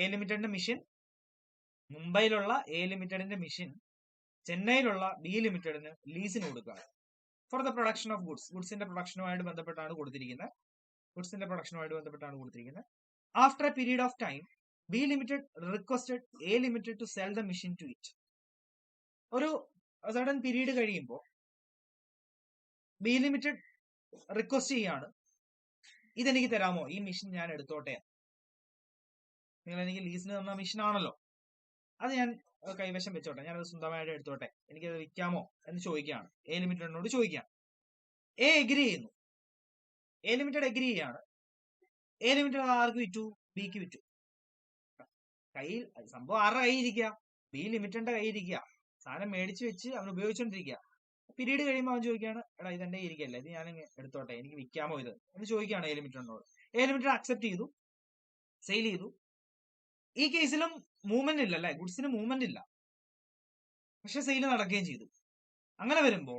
എ ലിമിറ്റഡിന്റെ മെഷീൻ, മുംബൈയിലുള്ള എ ലിമിറ്റഡിന്റെ മെഷീൻ ചെന്നൈയിലുള്ള ബി ലിമിറ്റഡിന് ലീസിന് കൊടുക്കുകയാണ് for the production of goods. ഗുഡ്സിന്റെ പ്രൊഡക്ഷനുമായിട്ട് ബന്ധപ്പെട്ടാണ് കൊടുത്തിരിക്കുന്നത്. After a period of time B limited requested A limited to sell the machine to it. ഒരു സഡൻ പീരീഡ് കഴിയുമ്പോൾ ബി ലിമിറ്റഡ് റിക്വസ്റ്റ് ചെയ്യാണ്, ഇതെനിക്ക് തരാമോ, ഈ മെഷീൻ ഞാൻ എടുത്തോട്ടെ. നിങ്ങൾ എനിക്ക് ലീസിന് തന്ന മെഷീൻ ആണല്ലോ, അത് ഞാൻ കൈവശം വെച്ചോട്ടെ, ഞാനത് സ്വന്തമായിട്ട് എടുത്തോട്ടെ, എനിക്കത് വിൽക്കാമോ എന്ന് ചോദിക്കുകയാണ്. എ ലിമിറ്റഡിനോട് ചോദിക്കുകയാണ്. എ എഗ്രി ചെയ്യുന്നു. എ ലിമിറ്റഡ് എഗ്രി ചെയ്യാണ്. എ ലിമിറ്റഡ് ആർക്ക് വിറ്റു? ബിക്ക് വിറ്റു. കയ്യിൽ സംഭവം ആരുടെ കയ്യിരിക്കുക? ബി ലിമിറ്റഡിന്റെ കയ്യിരിക്കുക. സാധനം മേടിച്ചു വെച്ച് അവൻ ഉപയോഗിച്ചോണ്ടിരിക്കുക. പീരീഡ് കഴിയുമ്പോൾ അവൻ ചോദിക്കുകയാണ്, എടാ ഇതെന്റെ ഇരിക്കല്ലേ, ഇത് ഞാൻ എടുത്തോട്ടെ, എനിക്ക് വിൽക്കാമോ ഇത് എന്ന് ചോദിക്കുകയാണ് എ ലിമിറ്റഡിനോട്. എ ലിമിറ്റഡ് അക്സെപ്റ്റ് ചെയ്തു, സെയിൽ ചെയ്തു. ഈ കേസിലും മൂവ്മെന്റ് ഇല്ല അല്ലെ, ഗുഡ്സിന് മൂവ്മെന്റ് ഇല്ല, പക്ഷെ സെയിൽ നടക്കുകയും ചെയ്തു. അങ്ങനെ വരുമ്പോ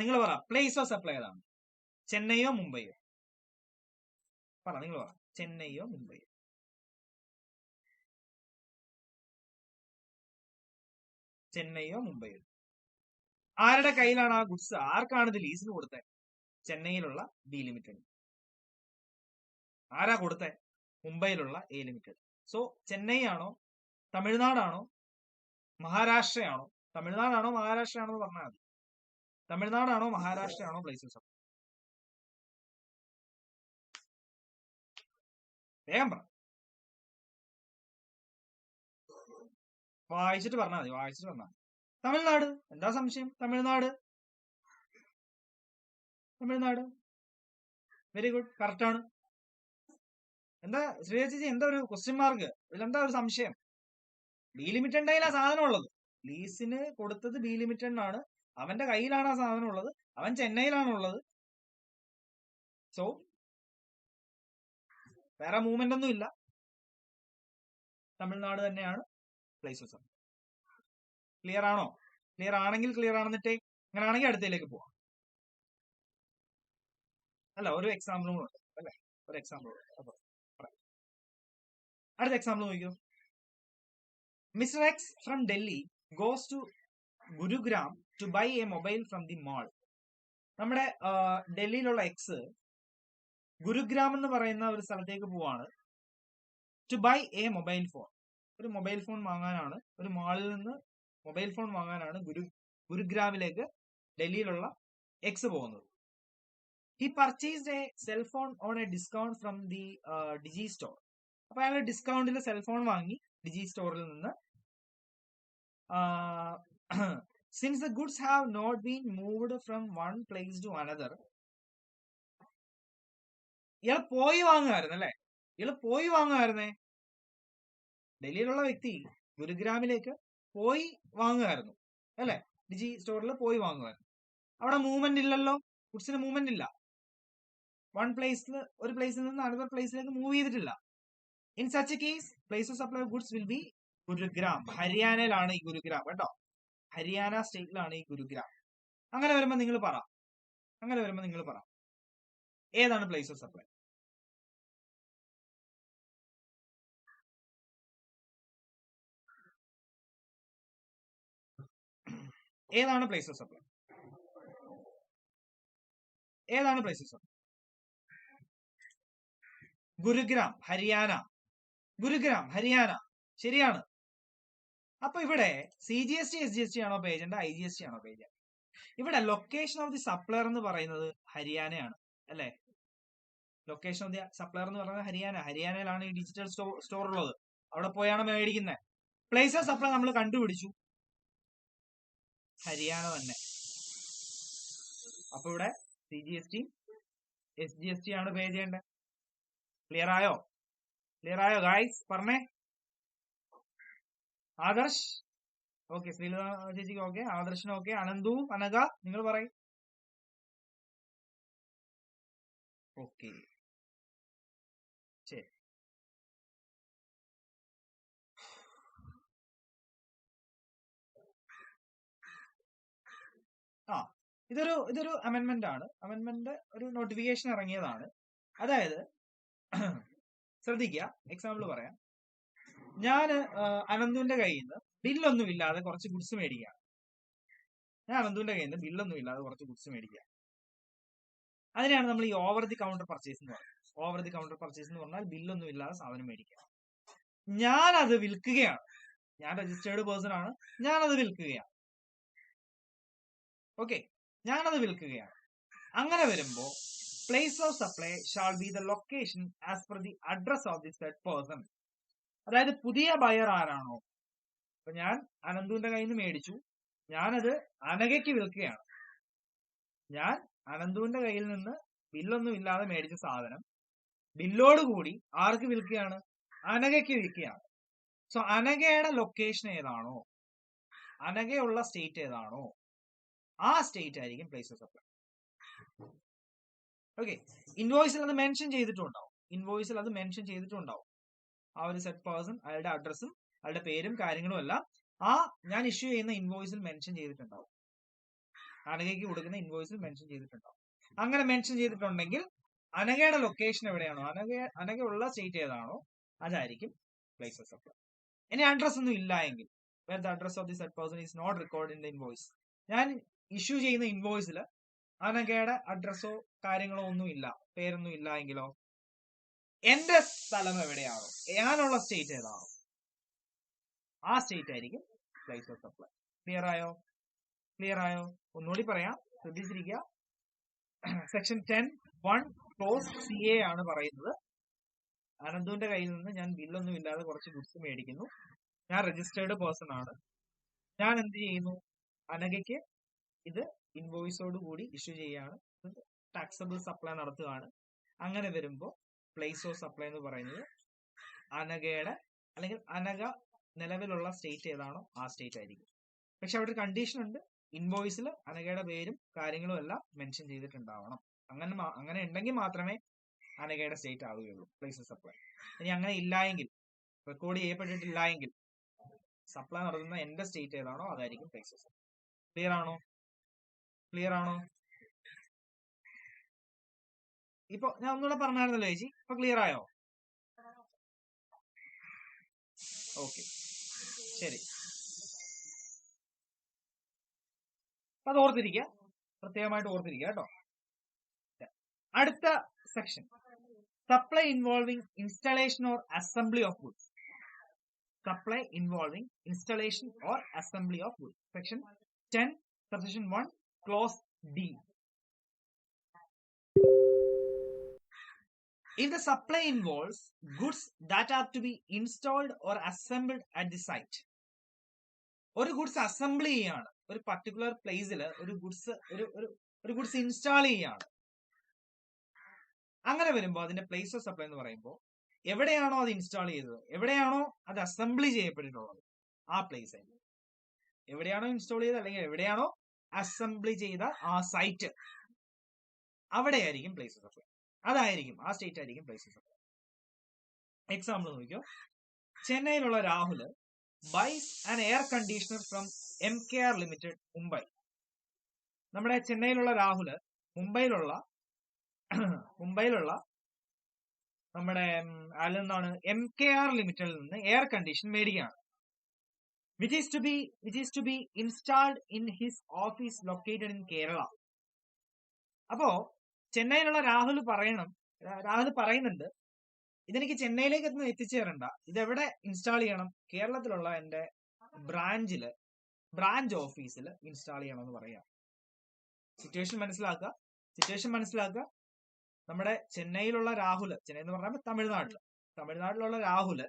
നിങ്ങൾ പറ, പ്ലേസ് ഓഫ് സപ്ലൈ ഏതാണ്? ചെന്നൈയോ മുംബൈയോ? നിങ്ങൾ പറ, ചെന്നൈയോ മുംബൈയോ? ചെന്നൈയോ മുംബൈയോ? ആരുടെ കയ്യിലാണ് ആ ഗുഡ്സ്? ആർക്കാണ് ഇത് ലീസിന് കൊടുത്തത്? ചെന്നൈയിലുള്ള ബി ലിമിറ്റഡ്. ആരാ കൊടുത്തേ? മുംബൈയിലുള്ള എ ലിമിറ്റഡ്. സോ ചെന്നൈ ആണോ, തമിഴ്നാടാണോ, മഹാരാഷ്ട്രയാണോ? തമിഴ്നാടാണോ മഹാരാഷ്ട്രയാണോ പറഞ്ഞാൽ മതി. തമിഴ്നാടാണോ മഹാരാഷ്ട്രയാണോ പ്ലേസ് ഓഫ് സപ്ലൈ? വേഗം പറ, വായിച്ചിട്ട് പറഞ്ഞാൽ മതി. തമിഴ്നാട്. എന്താ സംശയം? തമിഴ്നാട്. വെരി ഗുഡ്, കറക്റ്റ് ആണ്. എന്താ ശ്രീജ ചേച്ചി, എന്താ ഒരു ക്വസ്റ്റ്യൻ മാർക്ക്? ഇതിലെന്താ ഒരു സംശയം? ബി ലിമിറ്റഡിന്റെ കയ്യിലാ സാധനം ഉള്ളത്. ലീസിന് കൊടുത്തത് ബി ലിമിറ്റഡിനാണ്. അവന്റെ കയ്യിലാണ് ആ സാധനം ഉള്ളത്. അവൻ ചെന്നൈയിലാണ് ഉള്ളത്. സോ വേറെ മൂവ്മെന്റ് ഒന്നും ഇല്ല. തമിഴ്നാട് തന്നെയാണ് പ്ലേസ് ഓഫ് സപ്ലൈ. ക്ലിയർ ആണോ? ക്ലിയർ ആണെങ്കിൽ ക്ലിയർ ആണെന്നിട്ടേ. അങ്ങനെ ആണെങ്കിൽ അടുത്തതിലേക്ക് പോവാം. അല്ല, ഒരു എക്സാമ്പിളും ഉണ്ട് അല്ലെ, ഒരു എക്സാമ്പിൾ. അടുത്ത എക്സാമ്പിൾ നോക്കിയോ. Mister X from Delhi goes to Gurugram to buy a mobile from the mall. നമ്മുടെ ഡൽഹിയിലുള്ള എക്സ് ഗുരുഗ്രാം എന്ന് പറയുന്ന ഒരു സ്ഥലത്തേക്ക് പോവാണ്. To buy a mobile phone. ഒരു മൊബൈൽ ഫോൺ വാങ്ങാനാണ്, ഒരു മാളിൽ നിന്ന് മൊബൈൽ ഫോൺ വാങ്ങാനാണ് ഗുരുഗ്രാമിലേക്ക് ഡൽഹിയിലുള്ള എക്സ് പോകുന്നത്. He purchased a cellphone on a discount from the Digi store. അപ്പൊ അയാൾ ഡിസ്കൗണ്ടിൽ സെൽഫോൺ വാങ്ങി ഡിജി സ്റ്റോറിൽ നിന്ന്. Since the goods have not been moved from one place to another. ഇയാൾ പോയി വാങ്ങുമായിരുന്നേ. ഡൽഹിയിലുള്ള വ്യക്തി ഗുരുഗ്രാമിലേക്ക് പോയി വാങ്ങുമായിരുന്നു അല്ലെ, ഡിജി സ്റ്റോറിൽ പോയി വാങ്ങുമായിരുന്നു. അവിടെ മൂവ്മെന്റ് ഇല്ലല്ലോ, ഗുഡ്സിന് മൂവ്മെന്റ് ഇല്ല. ഒരു പ്ലേസിൽ നിന്ന് അനദർ പ്ലേസിലേക്ക് മൂവ് ചെയ്തിട്ടില്ല. In such a case place of supply of goods will be Gurugram. ഹരിയാനയിലാണ് ഈ ഗുരുഗ്രാം കേട്ടോ, ഹരിയാന സ്റ്റേറ്റിലാണ് ഈ ഗുരുഗ്രാം. അങ്ങനെ വരുമ്പോ നിങ്ങൾ പറ ഏതാണ് പ്ലേസ് ഓഫ് സപ്ലൈ? ഏതാണ് പ്ലേസ് ഓഫ് സപ്ലൈ? ഏതാണ് പ്ലേസസ്? ഗുരുഗ്രാം, ഹരിയാന. ഗുരുഗ്രാം, ഹരിയാന. ശരിയാണ്. അപ്പൊ ഇവിടെ CGST SGST ആണോ പേ ചെയ്യേണ്ട, IGST ആണോ പേ ചെയ്യേണ്ടത്? ഇവിടെ ലൊക്കേഷൻ ഓഫ് ദി സപ്ലയർ എന്ന് പറയുന്നത് ഹരിയാനയാണ് അല്ലെ? ലൊക്കേഷൻ ഓഫ് ദി സപ്ലയർ എന്ന് പറയുന്നത് ഹരിയാനയിലാണ് ഈ ഡിജിറ്റൽ സ്റ്റോർ ഉള്ളത്. അവിടെ പോയാണ് മേടിക്കുന്നത്. പ്ലേസ് ഓഫ് സപ്ലൈ നമ്മൾ കണ്ടുപിടിച്ചു, ഹരിയാന തന്നെ. അപ്പൊ ഇവിടെ CGST SGST ആണ് പേ ചെയ്യേണ്ടത്. ക്ലിയർ ആയോ? ക്ലിയർ ആയോ ഗായ്സ്? പറഞ്ഞേ. ആദർശ് ഓക്കെ, ശ്രീലത ചേച്ചിക്ക് ഓക്കെ, ആദർശിന് ഓക്കെ, അനന്തു, അനഘ നിങ്ങൾ പറയും. ഓക്കെ ശരി. ഇതൊരു അമെന്റ്മെന്റ് ആണ്. അമെന്റ്മെന്റ് ഒരു നോട്ടിഫിക്കേഷൻ ഇറങ്ങിയതാണ്. അതായത് ശ്രദ്ധിക്കുക, എക്സാമ്പിൾ പറയാം. ഞാൻ അനന്തുവിന്റെ കയ്യിൽ നിന്ന് ബില്ലൊന്നും ഇല്ലാതെ കുറച്ച് ഗുഡ്സ് മേടിക്കുകയാണ്. അതിനെയാണ് നമ്മൾ ഈ ഓവർ ദി കൗണ്ടർ പർച്ചേസ് എന്ന് പറയുന്നത്. ഓവർ ദി കൗണ്ടർ പർച്ചേസ് എന്ന് പറഞ്ഞാൽ ബില്ലൊന്നും ഇല്ലാതെ സാധനം മേടിക്കുക. ഞാനത് വിൽക്കുകയാണ്. ഞാൻ രജിസ്റ്റേർഡ് പേഴ്സൺ ആണ്. ഞാനത് വിൽക്കുകയാണ്. ഓക്കെ, ഞാനത് വിൽക്കുകയാണ്. അങ്ങനെ വരുമ്പോ place of supply shall be the location as per the address of the said person. അതായത് പുതിയ ബയർ ആരാണോ, ഇപ്പൊ ഞാൻ അനന്തുവിന്റെ കയ്യിൽ നിന്ന് മേടിച്ചു, ഞാനത് അനഘയ്ക്ക് വിൽക്കുകയാണ്. ഞാൻ അനന്തുവിന്റെ കയ്യിൽ നിന്ന് ബില്ലൊന്നും ഇല്ലാതെ മേടിച്ച സാധനം ബില്ലോടുകൂടി ആർക്ക് വിൽക്കുകയാണ്? അനഘയ്ക്ക് വിൽക്കുകയാണ്. സോ അനഘയുടെ ലൊക്കേഷൻ ഏതാണോ, അനഘയുള്ള സ്റ്റേറ്റ് ഏതാണോ, ആ സ്റ്റേറ്റ് ആയിരിക്കും പ്ലേസ് ഓഫ് സപ്ലൈ. ഓക്കെ, ഇൻവോയ്സിൽ അത് മെൻഷൻ ചെയ്തിട്ടുണ്ടാവും. ആ ഒരു സെറ്റ് പേഴ്സൺ, അയാളുടെ അഡ്രസ്സും അയാളുടെ പേരും കാര്യങ്ങളും എല്ലാം ആ ഞാൻ ഇഷ്യൂ ചെയ്യുന്ന ഇൻവോയ്സിൽ മെൻഷൻ ചെയ്തിട്ടുണ്ടാവും. അനഘയ്ക്ക് കൊടുക്കുന്ന ഇൻവോയ്സിൽ മെൻഷൻ ചെയ്തിട്ടുണ്ടാവും. അങ്ങനെ മെൻഷൻ ചെയ്തിട്ടുണ്ടെങ്കിൽ അനഘയുടെ ലൊക്കേഷൻ എവിടെയാണോ, അനഘയുള്ള സ്റ്റേറ്റ് ഏതാണോ അതായിരിക്കും പ്ലേസ് ഓഫ് സപ്ലൈ. ഇനി അഡ്രസ് ഒന്നും ഇല്ല എങ്കിൽ, where the address of the said person is not recorded in the invoice, ഞാൻ ഇഷ്യൂ ചെയ്യുന്ന ഇൻവോയ്സിൽ അനഘയുടെ അഡ്രസ്സോ കാര്യങ്ങളോ ഒന്നും ഇല്ല, പേരൊന്നും ഇല്ല എങ്കിലോ, എന്റെ സ്ഥലം എവിടെയാണോ, ഞാനുള്ള സ്റ്റേറ്റ് ഏതാണോ ആ സ്റ്റേറ്റ് ആയിരിക്കും പ്ലേസ് ഓഫ് സപ്ലൈ. ക്ലിയർ ആയോ? ഒന്നുകൂടി പറയാം, ശ്രദ്ധിച്ചിരിക്കുക. സെക്ഷൻ 10(1) ക്ലോസ് CA ആണ് പറയുന്നത്. അനന്തുവിന്റെ കയ്യിൽ നിന്ന് ഞാൻ ബില്ലൊന്നും ഇല്ലാതെ കുറച്ച് ഗുഡ്സ് മേടിക്കുന്നു. ഞാൻ രജിസ്റ്റേർഡ് പേഴ്സൺ ആണ്. ഞാൻ എന്ത് ചെയ്യുന്നു? അനഘയ്ക്ക് ഇത് ഇൻവോയ്സോട് കൂടി ഇഷ്യൂ ചെയ്യാണ്, ടാക്സബിൾ സപ്ലൈ നടത്തുകയാണ്. അങ്ങനെ വരുമ്പോൾ പ്ലേസ് ഓഫ് സപ്ലൈ എന്ന് പറയുന്നത് അനഘയുടെ, അല്ലെങ്കിൽ അനഘ നിലവിലുള്ള സ്റ്റേറ്റ് ഏതാണോ ആ സ്റ്റേറ്റ് ആയിരിക്കും. പക്ഷെ അവിടെ ഒരു കണ്ടീഷൻ ഉണ്ട്, ഇൻവോയ്സിൽ അനഘയുടെ പേരും കാര്യങ്ങളും എല്ലാം മെൻഷൻ ചെയ്തിട്ടുണ്ടാവണം. അങ്ങനെ ഉണ്ടെങ്കിൽ മാത്രമേ അനഘയുടെ സ്റ്റേറ്റ് ആവുകയുള്ളൂ പ്ലേസ് ഓഫ് സപ്ലൈ. ഇനി അങ്ങനെ ഇല്ലായെങ്കിൽ, റെക്കോർഡ് ചെയ്യപ്പെട്ടിട്ടില്ല എങ്കിൽ, സപ്ലൈ നടത്തുന്ന എന്റെ സ്റ്റേറ്റ് ഏതാണോ അതായിരിക്കും പ്ലേസ് ഓഫ് സപ്ലൈ. ക്ലിയർ ആണോ? ഇപ്പൊ ഞാൻ ഒന്നുകൂടെ പറഞ്ഞായിരുന്നല്ലോ ചേച്ചി, ഇപ്പൊ ക്ലിയർ ആയോ? ഓക്കെ ശരി. അത് ഓർത്തിരിക്കുക, പ്രത്യേകമായിട്ട് ഓർത്തിരിക്കുക കേട്ടോ. അടുത്ത section, supply involving installation or assembly of goods. Supply involving installation or assembly of goods. Section 10, subsection 1, clause D. If the supply involves goods that are to be installed or assembled at the site, ഒരു goods assemble ചെയ്യാണ്, ഒരു particular പ്ലേസിൽ ഒരു goods install ചെയ്യാണ്. അങ്ങനെ വരുമ്പോൾ അതിന്റെ place of supply എന്ന് പറയുമ്പോൾ എവിടെയാണോ അത് ഇൻസ്റ്റാൾ ചെയ്തത്, എവിടെയാണോ അത് അസംബ്ലി ചെയ്യപ്പെട്ടിട്ടുള്ളത് ആ പ്ലേസ് ആയിരിക്കും. എവിടെയാണോ ഇൻസ്റ്റാൾ ചെയ്തത് അല്ലെങ്കിൽ എവിടെയാണോ അസംബ്ലി ചെയ്ത ആ സൈറ്റ്, അവിടെയായിരിക്കും പ്ലേസ് ഓഫ് സപ്ലൈ. അതായിരിക്കും, ആ സ്റ്റേറ്റ് ആയിരിക്കും പ്ലേസ് ഓഫ് സപ്ലൈ. എക്സാമ്പിൾ നോക്കിക്കോ. ചെന്നൈയിലുള്ള Rahul buys an air conditioner from MKR limited Mumbai. നമ്മുടെ ചെന്നൈയിലുള്ള രാഹുല് മുംബൈയിലുള്ള നമ്മുടെ അതിൽ നിന്നാണ് MKR ലിമിറ്റഡിൽ നിന്ന് എയർ കണ്ടീഷൻ മേടിക്കുകയാണ്. which is to be installed in his office located in Kerala. അപ്പോ ചെന്നൈയിലുള്ള രാഹുൽ പറയുന്നുണ്ട് ഇതെനിക്ക് ചെന്നൈയിലേക്ക് എത്തുന്ന എത്തിച്ചു തരണ്ട, ഇതെവിടെ ഇൻസ്റ്റാൾ ചെയ്യണം? കേരളത്തിലുള്ള എന്റെ ബ്രാഞ്ച് ഓഫീസിൽ ഇൻസ്റ്റാൾ ചെയ്യണം എന്ന് പറയാം. സിറ്റുവേഷൻ മനസ്സിലാക്കുക. നമ്മുടെ ചെന്നൈയിലുള്ള രാഹുല്, ചെന്നൈ എന്ന് പറഞ്ഞാൽ തമിഴ്നാട്ടിലുള്ള രാഹുല്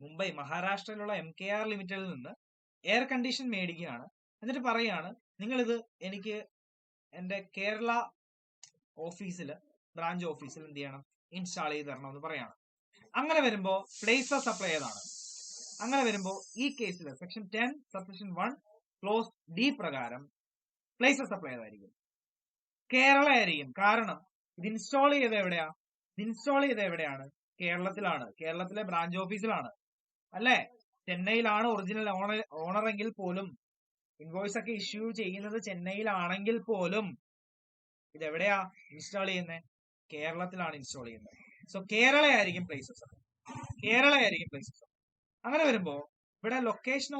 മുംബൈ മഹാരാഷ്ട്രയിലുള്ള MKR ലിമിറ്റഡിൽ നിന്ന് എയർ കണ്ടീഷൻ മേടിക്കുകയാണ്. എന്നിട്ട് പറയാണ് നിങ്ങളിത് എനിക്ക് എന്റെ കേരള ബ്രാഞ്ച് ഓഫീസിൽ എന്ത് ചെയ്യണം? ഇൻസ്റ്റാൾ ചെയ്ത് തരണം എന്ന് പറയാണ്. അങ്ങനെ വരുമ്പോ പ്ലേസ് ഓഫ് സപ്ലൈ ഏതാണ്? അങ്ങനെ വരുമ്പോ ഈ കേസിൽ സെക്ഷൻ 10 സബ്സെക്ഷൻ 1 ക്ലോസ് D പ്രകാരം പ്ലേസ് ഓഫ് സപ്ലൈ ഏതായിരിക്കും? കേരള ആയിരിക്കും. കാരണം ഇത് ഇൻസ്റ്റാൾ ചെയ്ത് എവിടെയാണ്? കേരളത്തിലാണ്, കേരളത്തിലെ ബ്രാഞ്ച് ഓഫീസിലാണ് അല്ലെ? ചെന്നൈയിലാണ് ഒറിജിനൽ ഓണർ എങ്കിൽ പോലും, ഇൻവോയ്സ് ഒക്കെ ഇഷ്യൂ ചെയ്യുന്നത് ചെന്നൈയിലാണെങ്കിൽ പോലും ഇതെവിടെയാ ഇൻസ്റ്റാൾ ചെയ്യുന്നത്? കേരളത്തിലാണ് ഇൻസ്റ്റാൾ ചെയ്യുന്നത്. സോ കേരള ആയിരിക്കും പ്ലേസ് ഓഫ് സപ്ലൈ. അങ്ങനെ വരുമ്പോ ഇവിടെ ലൊക്കേഷൻ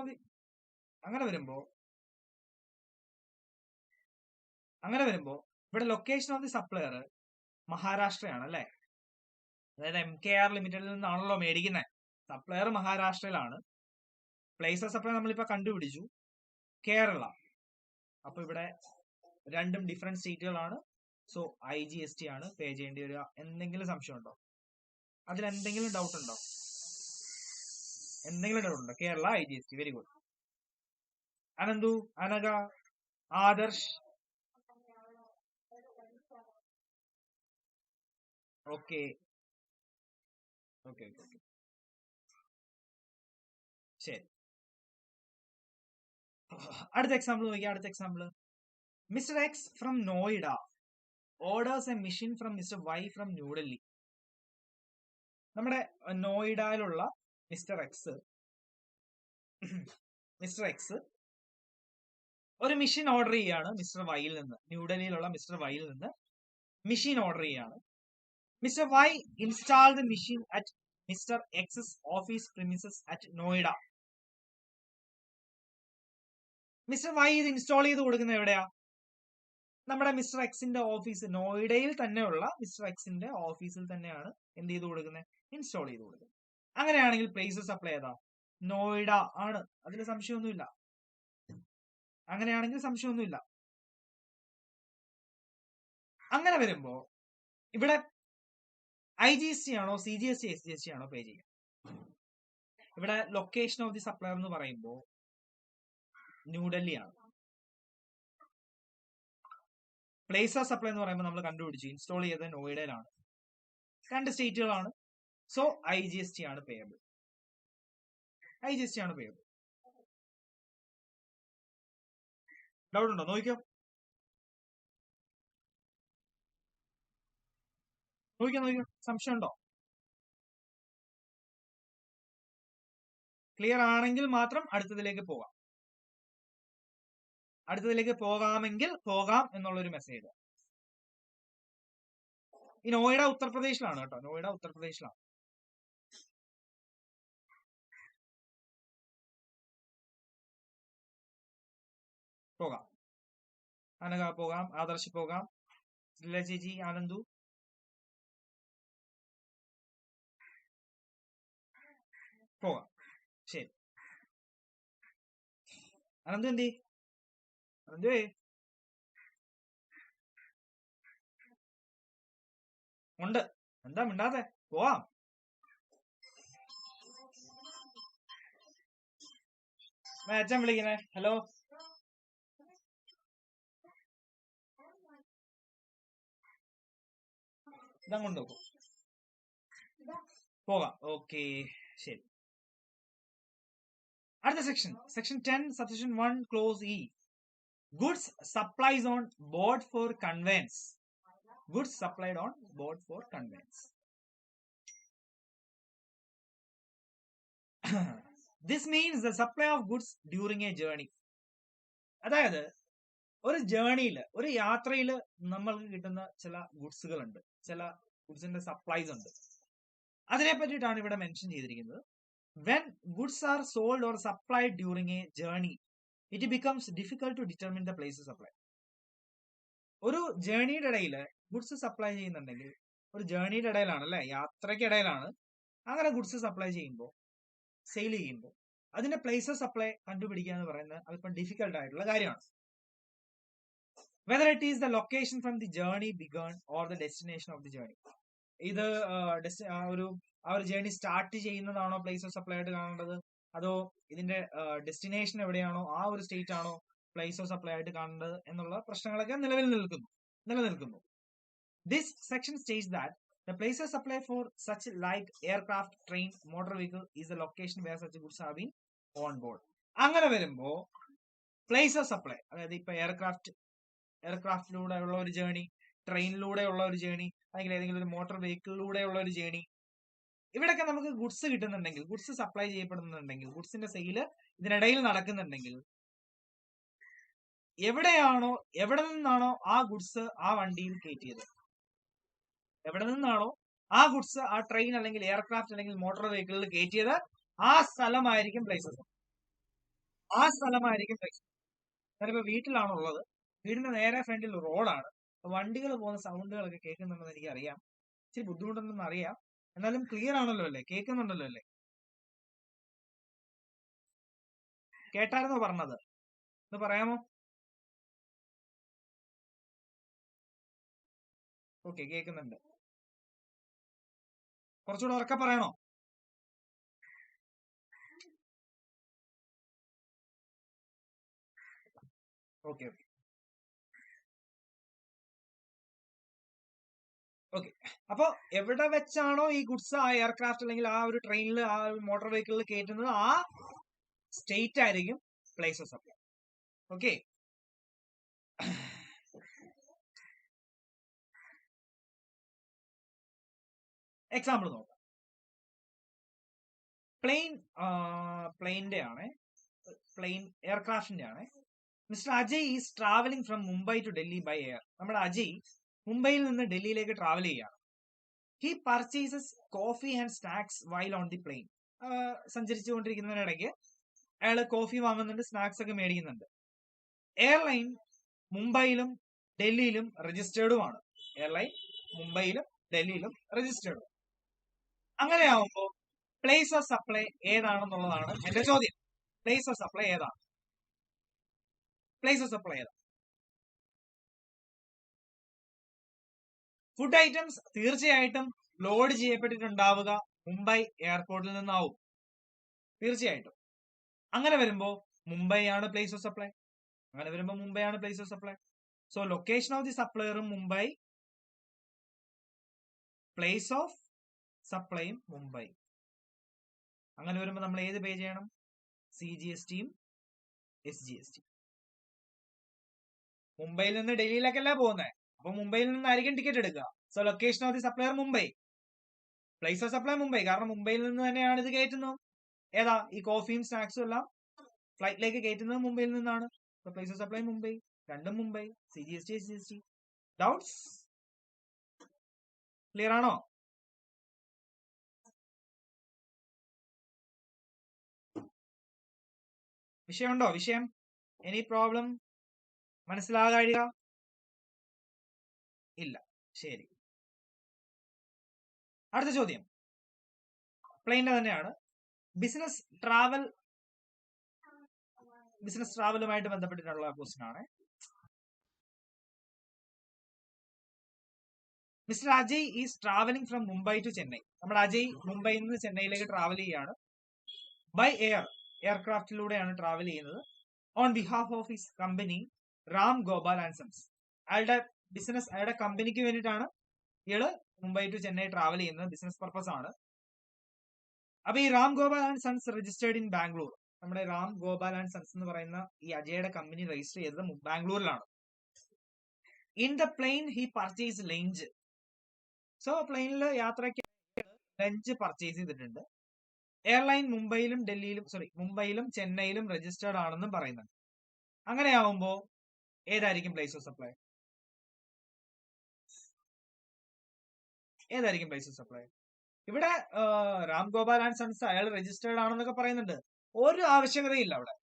ഓഫ് ദി സപ്ലയർ മഹാരാഷ്ട്രയാണ് അല്ലെ? അതായത് MKR ലിമിറ്റഡിൽ നിന്നാണല്ലോ മേടിക്കുന്നത്. സപ്ലയർ മഹാരാഷ്ട്രയിലാണ്. പ്ലേസ് ഓഫ് സപ്ലൈ നമ്മളിപ്പോ കണ്ടുപിടിച്ചു, കേരള. അപ്പൊ ഇവിടെ രണ്ടും ഡിഫറെന്റ് സ്റ്റേറ്റുകളാണ്. സോ IGST ആണ് പേ ചെയ്യേണ്ടി വരിക. എന്തെങ്കിലും സംശയം ഉണ്ടോ? അതിലെന്തെങ്കിലും ഡൗട്ട് ഉണ്ടോ? Kerala IGST. Very good. Ananthu, Anagha, Adarsh. Okay. ശരി, അടുത്ത example Nokia. Mr. X from Noida orders a machine from Mr. Y from New Delhi. നമ്മുടെ നോയിഡയിലുള്ള മിസ്റ്റർ എക്സ് ഒരു മെഷീൻ ഓർഡർ ചെയ്യാണ് മിസ്റ്റർ വൈയിൽ നിന്ന്. ന്യൂഡൽഹിയിലുള്ള മിസ്റ്റർ വൈയിൽ നിന്ന് മെഷീൻ ഓർഡർ ചെയ്യാണ്. Mister Y install the machine at mister X's office premises at Noida. Mister Y ഇത് ഇൻസ്റ്റാൾ ചെയ്ത് കൊടുക്കുന്നത് എവിടെയാ? നമ്മുടെ മിസ്റ്റർ എക്സിന്റെ ഓഫീസ്, നോയിഡയിൽ തന്നെയുള്ള മിസ്റ്റർ എക്സിന്റെ ഓഫീസിൽ തന്നെയാണ് എന്ത് ചെയ്ത് കൊടുക്കുന്നത്? ഇൻസ്റ്റാൾ ചെയ്ത് കൊടുക്കുന്നത്. അങ്ങനെയാണെങ്കിൽ പ്ലേസ് ഓഫ് സപ്ലൈ ഏതാ? നോയിഡ ആണ്. അതിൽ സംശയമൊന്നുമില്ല. അങ്ങനെ വരുമ്പോ ഇവിടെ IGST ആണോ CGST SGST ആണോ പേ ചെയ്യുക? ഇവിടെ ലൊക്കേഷൻ ഓഫ് ദി സപ്ലയർ എന്ന് പറയുമ്പോ ന്യൂഡൽഹി ആണ്. പ്ലേസ് ഓഫ് സപ്ലൈ എന്ന് പറയുമ്പോൾ നമ്മൾ കണ്ടുപിടിച്ചു, ഇൻസ്റ്റാൾ ചെയ്തത് നോയിഡയിലാണ്. രണ്ട് സ്റ്റേറ്റുകളാണ്. സോ IGST ആണ് പേയബിൾ. ഡൗട്ട് ഉണ്ടോ? നോക്കിയോ, സംശയം ഉണ്ടോ? ക്ലിയർ ആണെങ്കിൽ മാത്രം അടുത്തതിലേക്ക് പോകാമെങ്കിൽ പോകാം എന്നുള്ളൊരു മെസ്സേജ്. ഈ നോയിഡ ഉത്തർപ്രദേശിലാണ് കേട്ടോ. പോകാം. അനഘ പോകാം, ആദർശ് പോകാം, ചേച്ചി, ആനന്ദു പോകാം. ശരി, അനന്തു അനന്തുവേ ഉണ്ട്, എന്താ മിണ്ടാതെ? പോവാം. അച്ഛൻ വിളിക്കുന്നേ. ഹലോ, ഇതങ്ങോട്ട് നോക്കൂ. പോകാം. ഓക്കെ, ശരി. അടുത്ത section 10 subsection 1 close E. Goods supplies on board for conveyance. This means the supply of goods during a journey. അതായത് ഒരു ജേർണിയില്, ഒരു യാത്രയില് നമ്മൾക്ക് കിട്ടുന്ന ചില ഗുഡ്സുകൾ ഉണ്ട്, ചില ഗുഡ്സിന്റെ സപ്ലൈസ് ഉണ്ട്. അതിനെ പറ്റിയിട്ടാണ് ഇവിടെ മെൻഷൻ ചെയ്തിരിക്കുന്നത്. When goods are sold or supplied during a journey, it becomes difficult to determine the place of supply. ഒരു ജേർണിയുടെ ഇടയിൽ ഗുഡ്സ് സപ്ലൈ ചെയ്യുന്നുണ്ടെങ്കിൽ ഒരു ജേർണിയുടെ ഇടയിലാണ് അല്ലെ, യാത്രയ്ക്ക് ഇടയിലാണ്. അങ്ങനെ ഗുഡ്സ് സപ്ലൈ ചെയ്യുമ്പോൾ, സെയിൽ ചെയ്യുമ്പോൾ അതിന്റെ പ്ലേസ് ഓഫ് സപ്ലൈ കണ്ടുപിടിക്കുക എന്ന് പറയുന്നത് അല്പം ഡിഫിക്കൽട്ട് ആയിട്ടുള്ള കാര്യമാണ്. Whether it is the location from the journey begun or the destination of the journey. ഇത് ആ ഒരു ജേർണി സ്റ്റാർട്ട് ചെയ്യുന്നതാണോ പ്ലേസ് ഓഫ് സപ്ലൈ ആയിട്ട് കാണേണ്ടത്, അതോ ഇതിന്റെ ഡെസ്റ്റിനേഷൻ എവിടെയാണോ ആ ഒരു സ്റ്റേറ്റ് ആണോ പ്ലേസ് ഓഫ് സപ്ലൈ ആയിട്ട് കാണേണ്ടത് എന്നുള്ള പ്രശ്നങ്ങളൊക്കെ നിലനിൽക്കുന്നു. This section States that the place of supply for such like aircraft, train, motor vehicle is the location where such goods have been on board. അങ്ങനെ വരുമ്പോ പ്ലേസ് ഓഫ് സപ്ലൈ, അതായത് ഇപ്പൊ എയർക്രാഫ്റ്റിലൂടെ ഉള്ള ഒരു ജേർണി, ട്രെയിനിലൂടെ ഉള്ള ഒരു ജേർണി, അല്ലെങ്കിൽ ഏതെങ്കിലും ഒരു മോട്ടോർ വെഹിക്കിളിലൂടെ ഉള്ള ഒരു ജേർണി, ഇവിടെയൊക്കെ നമുക്ക് ഗുഡ്സ് കിട്ടുന്നുണ്ടെങ്കിൽ, ഗുഡ്സ് സപ്ലൈ ചെയ്യപ്പെടുന്നുണ്ടെങ്കിൽ, ഗുഡ്സിന്റെ സെയില് ഇതിനിടയിൽ നടക്കുന്നുണ്ടെങ്കിൽ, എവിടെ നിന്നാണോ ആ ഗുഡ്സ് ആ വണ്ടിയിൽ കയറ്റിയത്, എവിടെ നിന്നാണോ ആ ഗുഡ്സ് ആ ട്രെയിൻ അല്ലെങ്കിൽ എയർക്രാഫ്റ്റ് അല്ലെങ്കിൽ മോട്ടോർ വെഹിക്കിളിൽ കയറ്റിയത്, ആ സ്ഥലമായിരിക്കും പ്ലേസ്. ഞാനിപ്പോ വീട്ടിലാണുള്ളത്, വീടിന്റെ നേരെ ഫ്രണ്ടിൽ റോഡാണ്, വണ്ടികൾ പോകുന്ന സൗണ്ടുകളൊക്കെ കേൾക്കുന്നുണ്ടെന്ന് എനിക്ക് അറിയാം. ഇച്ചിരി ബുദ്ധിമുട്ടുണ്ടെന്ന് അറിയാം, എന്നാലും ക്ലിയർ ആണല്ലോ അല്ലേ, കേൾക്കുന്നുണ്ടല്ലോ അല്ലേ? കേട്ടായിരുന്നോ പറഞ്ഞത്? ഒന്ന് പറയാമോ? ഓക്കെ, കേൾക്കുന്നുണ്ട്. കുറച്ചുകൂടെ ഉറക്കെ പറയണോ? ഓക്കെ. അപ്പൊ എവിടെ വെച്ചാണോ ഈ ഗുഡ്സ് ആ എയർക്രാഫ്റ്റ് അല്ലെങ്കിൽ ആ ഒരു ട്രെയിനിൽ ആ ഒരു മോട്ടോർ വെഹിക്കിളിൽ കയറ്റുന്നത്, ആ സ്റ്റേറ്റ് ആയിരിക്കും place of supply. Okay, example നോക്കാം. പ്ലെയിനിന്റെ ആണ്, പ്ലെയിൻ എയർക്രാഫ്റ്റിന്റെ ആണ്. Mister Ajay is travelling from Mumbai to Delhi by air. നമ്മുടെ അജയ് മുംബൈയിൽ നിന്ന് ഡൽഹിയിലേക്ക് ട്രാവൽ ചെയ്യാണ്. He purchases coffee and snacks while on the plane. സഞ്ചരിച്ചുകൊണ്ടിരിക്കുന്നതിനിടയ്ക്ക് അയാൾ കോഫി വാങ്ങുന്നുണ്ട്, സ്നാക്സ് ഒക്കെ മേടിക്കുന്നുണ്ട്. എയർലൈൻ മുംബൈയിലും ഡൽഹിയിലും രജിസ്റ്റേർഡുമാണ്. അങ്ങനെയാവുമ്പോ പ്ലേസ് ഓഫ് സപ്ലൈ ഏതാണെന്നുള്ളതാണ് എന്റെ ചോദ്യം. പ്ലേസ് ഓഫ് സപ്ലൈ ഏതാണ്? ഫുഡ് ഐറ്റംസ് തീർച്ചയായിട്ടും ലോഡ് ചെയ്യപ്പെട്ടിട്ടുണ്ടാവുക മുംബൈ എയർപോർട്ടിൽ നിന്നാവും, തീർച്ചയായിട്ടും. അങ്ങനെ വരുമ്പോ മുംബൈ ആണ് place of supply. So location of the സപ്ലയറും മുംബൈ, പ്ലേസ് ഓഫ് സപ്ലൈയും മുംബൈ. അങ്ങനെ വരുമ്പോ നമ്മൾ ഏത് പേ ചെയ്യണം? CGSTയും SGST. മുംബൈയിൽ നിന്ന് ഡൽഹിയിലേക്കല്ല പോകുന്നത്, അപ്പൊ മുംബൈയിൽ നിന്നായിരിക്കും ടിക്കറ്റ് എടുക്കുക. So location of the supplier Mumbai, place of supply Mumbai. കാരണം മുംബൈയിൽ നിന്ന് തന്നെയാണ് ഇത് കയറ്റുന്നത്. ഏതാ? ഈ കോഫിയും സ്നാക്സും എല്ലാം ഫ്ലൈറ്റിലേക്ക് കയറ്റുന്നത് മുംബൈയിൽ നിന്നാണ്. പ്ലേസ് ഓഫ് സപ്ലൈ മുംബൈ, രണ്ടും Mumbai. CGST SGST. Doubts? Clear ആണോ? വിഷയമുണ്ടോ? Any problem? മനസ്സിലാകാഴിക? ഇല്ല. ശരി, അടുത്ത ചോദ്യം പ്ലെയിനിന്റെ തന്നെയാണ്. ബിസിനസ് ട്രാവലുമായിട്ട് ബന്ധപ്പെട്ടിട്ടുള്ള ക്വസ്റ്റ്യൻ ആണ്. Mister Ajay is travelling from Mumbai to Chennai. നമ്മുടെ അജയ് മുംബൈയിൽ നിന്ന് ചെന്നൈയിലേക്ക് ട്രാവൽ ചെയ്യാണ്. ബൈ എയർക്രാഫ്റ്റിലൂടെയാണ് ട്രാവൽ ചെയ്യുന്നത്. On behalf of his company Ram Gopal and sons. അയാളുടെ കമ്പനിക്ക് വേണ്ടിയിട്ടാണ് ഇയാള് മുംബൈ ടു ചെന്നൈ ട്രാവൽ ചെയ്യുന്നത്, ബിസിനസ് പർപ്പസ് ആണ്. അപ്പൊ ഈ Ram Gopal and sons registered in Bangalore. നമ്മുടെ റാം ഗോപാൽ ആൻഡ് സൺസ് എന്ന് പറയുന്ന ഈ അജയുടെ കമ്പനി രജിസ്റ്റർ ചെയ്തത് ബാംഗ്ലൂരിലാണ്. In the plane he purchase lunch. So പ്ലെയിനിൽ യാത്രയ്ക്ക് ലഞ്ച് പർച്ചേസ് ചെയ്തിട്ടുണ്ട്. എയർലൈൻ മുംബൈയിലും ചെന്നൈയിലും രജിസ്റ്റേർഡ് ആണെന്നും പറയുന്നുണ്ട്. അങ്ങനെയാവുമ്പോ ഏതായിരിക്കും പ്ലേസ് ഓഫ് സപ്ലൈ? ഇവിടെ രാം ഗോപാൽ ആൻഡ് സൺസ് അയാൾ രജിസ്റ്റേർഡ് ആണെന്നൊക്കെ പറയുന്നുണ്ട്. ഒരു ആവശ്യകതയില്ല അവിടെ.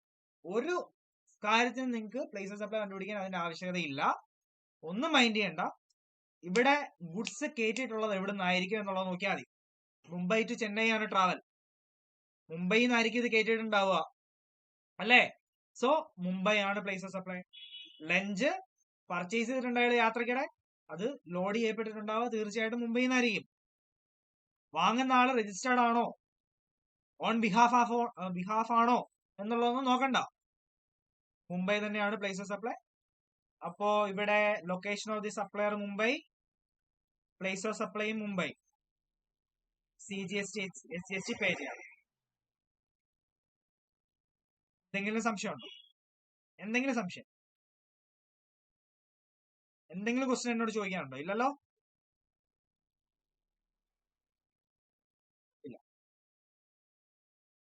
ഒരു കാര്യത്തിന് നിങ്ങൾക്ക് പ്ലേസ് ഓഫ് സപ്ലൈ കണ്ടുപിടിക്കാൻ അതിന്റെ ആവശ്യകതയില്ല. ഒന്നും മൈൻഡ് ചെയ്യണ്ട. ഇവിടെ ഗുഡ്സ് കയറ്റിയിട്ടുള്ളത് എവിടെ നിന്നായിരിക്കും എന്നുള്ളത് നോക്കിയാൽ മതി. മുംബൈ ടു ചെന്നൈ ആണ് ട്രാവൽ. മുംബൈയിൽ നിന്നായിരിക്കും ഇത് കയറ്റിയിട്ടുണ്ടാവുക അല്ലേ? സോ മുംബൈ ആണ് place of supply. Lunch purchase ചെയ്തിട്ടുണ്ടായ യാത്രക്കിടെ അത് ലോഡ് ചെയ്യപ്പെട്ടിട്ടുണ്ടാവുക തീർച്ചയായിട്ടും മുംബൈയിൽ നിന്നായിരിക്കും. വാങ്ങുന്ന ആള് രജിസ്റ്റേർഡ് ആണോ, ഓൺ ബിഹാഫ് ആണോ എന്നുള്ളതൊന്നും നോക്കണ്ട. മുംബൈ തന്നെയാണ് പ്ലേസ് ഓഫ് സപ്ലൈ. അപ്പോ ഇവിടെ location of the supplier Mumbai, place of supply Mumbai, CGST SGST പേ ചെയ്യാം. എന്തെങ്കിലും സംശയമുണ്ടോ? എന്തെങ്കിലും സംശയം, എന്തെങ്കിലും ക്വസ്റ്റ്യൻ എന്നോട് ചോദിക്കാനുണ്ടോ? ഇല്ലല്ലോ. ഇല്ല,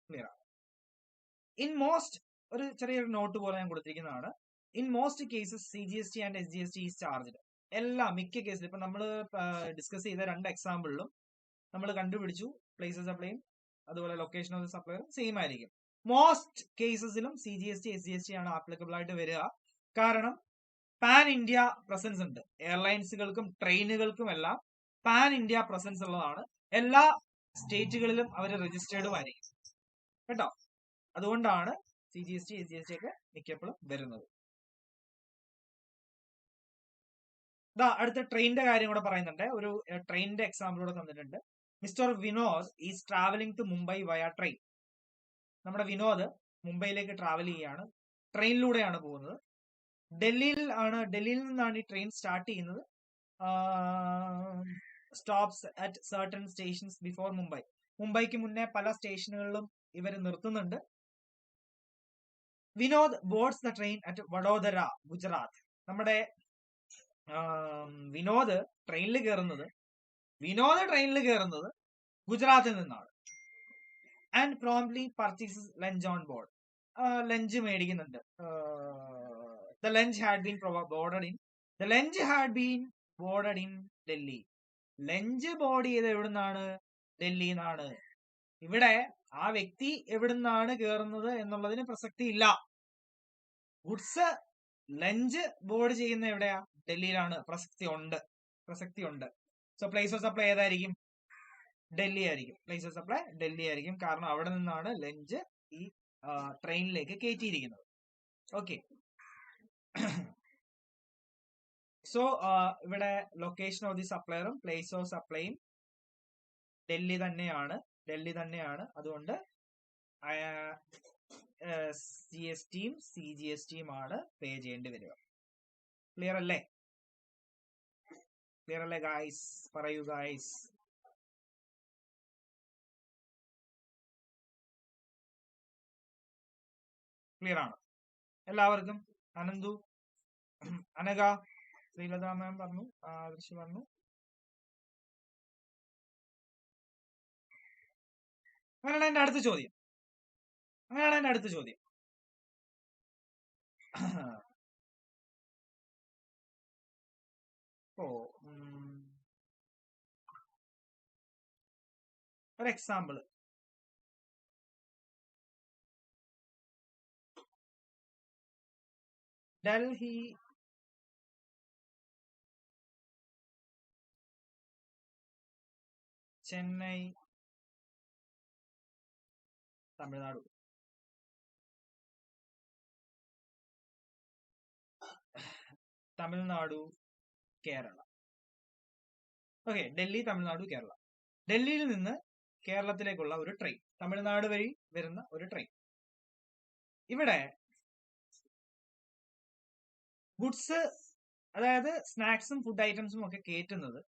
ക്ലിയർ ആണ്. ഇൻ മോസ്റ്റ്, ഒരു ചെറിയൊരു നോട്ട് പോലെ ഞാൻ കൊടുത്തിരിക്കുന്നതാണ്. In most cases CGST and SGST is charged. മിക്ക കേസിലും ഇപ്പൊ നമ്മൾ ഡിസ്കസ് ചെയ്ത 2 എക്സാമ്പിളിലും നമ്മൾ കണ്ടുപിടിച്ചു പ്ലേസ് ഓഫ് സപ്ലൈയും അതുപോലെ ലൊക്കേഷൻ ഓഫ് ദി സപ്ലയറും സെയിം ആയിരിക്കും. മോസ്റ്റ് കേസസിലും CGST SGST ആണ് ആപ്ലിക്കബിൾ ആയിട്ട് വരിക. കാരണം പാൻ ഇന്ത്യ പ്രസൻസ് ഉണ്ട്. എയർലൈൻസുകൾക്കും ട്രെയിനുകൾക്കും എല്ലാം പാൻ ഇന്ത്യ പ്രസൻസ് ഉള്ളതാണ്. എല്ലാ സ്റ്റേറ്റുകളിലും അവർ രജിസ്റ്റേർഡും ആയിരിക്കും കേട്ടോ. അതുകൊണ്ടാണ് CGST SGST ഒക്കെ മിക്കപ്പോഴും വരുന്നത്. അടുത്ത ട്രെയിനിന്റെ കാര്യം കൂടെ പറയുന്നുണ്ട്. ഒരു ട്രെയിനിന്റെ എക്സാമ്പിൾ കൂടെ തന്നിട്ടുണ്ട്. Mister Vinod is travelling to Mumbai via train. നമ്മുടെ വിനോദ് മുംബൈയിലേക്ക് ട്രാവൽ ചെയ്യുകയാണ്, ട്രെയിനിലൂടെയാണ് പോകുന്നത്. ഡൽഹിയിൽ നിന്നാണ് ഈ ട്രെയിൻ സ്റ്റാർട്ട് ചെയ്യുന്നത്. Stops at certain stations before Mumbai. മുംബൈക്ക് മുന്നേ പല സ്റ്റേഷനുകളിലും ഇവർ നിർത്തുന്നുണ്ട്. Vinod boards the train at Vadodara, Gujarat. നമ്മുടെ വിനോദ് ട്രെയിനിൽ കയറുന്നത് ഗുജറാത്തിൽ നിന്നാണ്. And promptly purchases lunch on board. Lunch മേടിക്കുന്നുണ്ട്. The lunch had been boarded in Delhi. Lunch board ചെയ്ത് എവിടുന്നാണ്? ഡൽഹിയിൽ നിന്നാണ്. ഇവിടെ ആ വ്യക്തി എവിടുന്നാണ് കയറുന്നത് എന്നുള്ളതിന് പ്രസക്തി ഇല്ല. ഗുഡ്സ് ലഞ്ച് ബോർഡ് ചെയ്യുന്ന എവിടെയാ? ഡൽഹിയിലാണ്. പ്രസക്തി ഉണ്ട്. സോ പ്ലേസ് ഓഫ് സപ്ലൈ ഏതായിരിക്കും? ഡൽഹി ആയിരിക്കും. പ്ലേസ് ഓഫ് സപ്ലൈ ഡൽഹി ആയിരിക്കും. കാരണം അവിടെ നിന്നാണ് ലഞ്ച് ഈ ട്രെയിനിലേക്ക് കയറ്റിയിരിക്കുന്നത്. ഓക്കെ. സോ ഇവിടെ ലൊക്കേഷൻ ഓഫ് ദി സപ്ലയറും പ്ലേസ് ഓഫ് സപ്ലൈയും ഡൽഹി തന്നെയാണ്. അതുകൊണ്ട് CSTയും CGSTയും ആണ് പേ ചെയ്യേണ്ടി വരിക. ക്ലിയർ അല്ലേ ഗായ്സ്? പറയൂ ഗായ്സ്. ക്ലിയർ ആണ് എല്ലാവർക്കും? അനന്തു, അനഘ, ശ്രീലത മാം പറഞ്ഞു, ആദർശ് പറഞ്ഞു. അങ്ങനെയാണ് എന്റെ അടുത്ത ചോദ്യം. ഒരു എക്സാമ്പിൾ. ഡൽഹി ചെന്നൈ തമിഴ്നാട്. തമിഴ്നാടു കേരള. ഓക്കെ, ഡൽഹി തമിഴ്നാടു കേരള. ഡൽഹിയിൽ നിന്ന് കേരളത്തിലേക്കുള്ള ഒരു ട്രെയിൻ, തമിഴ്നാട് വഴി വരുന്ന ഒരു ട്രെയിൻ. ഇവിടെ ഗുഡ്സ്, അതായത് സ്നാക്സും ഫുഡ് ഐറ്റംസും ഒക്കെ കയറ്റുന്നത്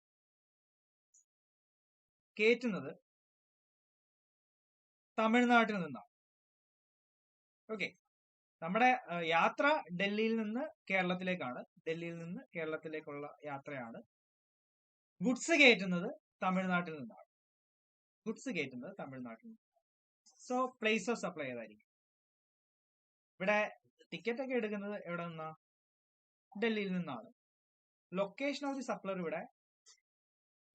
തമിഴ്നാട്ടിൽ നിന്നാണ്. ഓക്കെ, നമ്മുടെ യാത്ര ഡൽഹിയിൽ നിന്ന് കേരളത്തിലേക്കാണ്. ഡൽഹിയിൽ നിന്ന് കേരളത്തിലേക്കുള്ള യാത്രയാണ്. ഗുഡ്സ് കയറ്റുന്നത് തമിഴ്നാട്ടിൽ നിന്നാണ്. സോ പ്ലേസ് ഓഫ് സപ്ലൈ ഏതായിരിക്കും? ഇവിടെ ടിക്കറ്റ് ഒക്കെ എടുക്കുന്നത് എവിടെ നിന്നാ? ഡൽഹിയിൽ നിന്നാണ്. ലൊക്കേഷൻ ഓഫ് ദി സപ്ലർ ഇവിടെ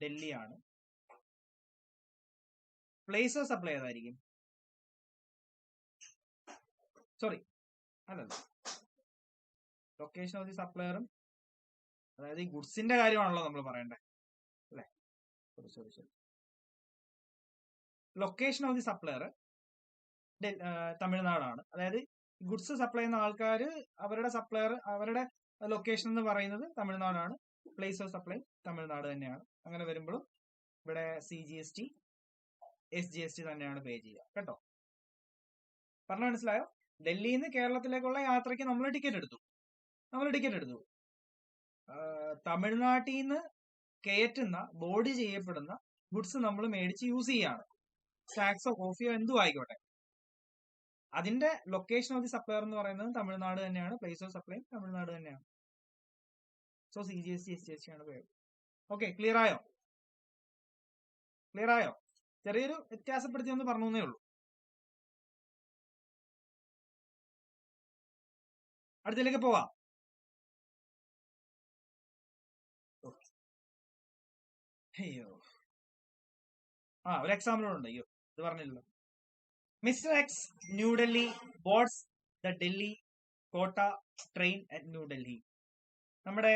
ഡൽഹിയാണ്. പ്ലേസ് ഓഫ് സപ്ലൈ ഏതായിരിക്കും? ലൊക്കേഷൻ ഓഫ് ദി സപ്ലയറും അതായത് ഈ ഗുഡ്സിന്റെ കാര്യമാണല്ലോ നമ്മൾ പറയണ്ടേ, അല്ലെ? Sorry. Location of the supplier തമിഴ്നാടാണ്. അതായത് ഗുഡ്സ് സപ്ലൈ ചെയ്യുന്ന ആൾക്കാർ അവരുടെ സപ്ലയർ അവരുടെ ലൊക്കേഷൻ എന്ന് പറയുന്നത് തമിഴ്നാടാണ്. പ്ലേസ് ഓഫ് സപ്ലൈ തമിഴ്നാട് തന്നെയാണ്. അങ്ങനെ വരുമ്പോഴും ഇവിടെ CGST SGST തന്നെയാണ് പേ ചെയ്യുക കേട്ടോ. പറഞ്ഞു മനസ്സിലായോ? ഡൽഹിയിൽ നിന്ന് കേരളത്തിലേക്കുള്ള യാത്രയ്ക്ക് നമ്മൾ ടിക്കറ്റ് എടുത്തു. തമിഴ്നാട്ടിൽ നിന്ന് കയറ്റുന്ന ബോർഡ് ചെയ്യപ്പെടുന്ന ഗുഡ്സ് നമ്മൾ മേടിച്ച് യൂസ് ചെയ്യാണ്. സ്നാക്സോ കോഫിയോ എന്തും ആയിക്കോട്ടെ. അതിന്റെ ലൊക്കേഷൻ ഓഫ് ദി സപ്ലയർ എന്ന് പറയുന്നത് തമിഴ്നാട് തന്നെയാണ്. പ്ലേസ് ഓഫ് സപ്ലൈ തമിഴ്നാട് തന്നെയാണ്. സോ CGST SGST ആണ് പേര്. ഓക്കെ, ക്ലിയർ ആയോ? ചെറിയൊരു വ്യത്യാസപ്പെടുത്തി ഒന്ന് പറഞ്ഞേ ഉള്ളൂ. അടുത്തിലേക്ക് പോവാം. അയ്യോ, ഒരു എക്സാമ്പിൾ ഉണ്ട്. അയ്യോ, ഇത് പറഞ്ഞില്ലല്ലോ. Mister X New Delhi boards the Delhi കോട്ട ട്രെയിൻ അറ്റ് ന്യൂഡൽഹി. നമ്മുടെ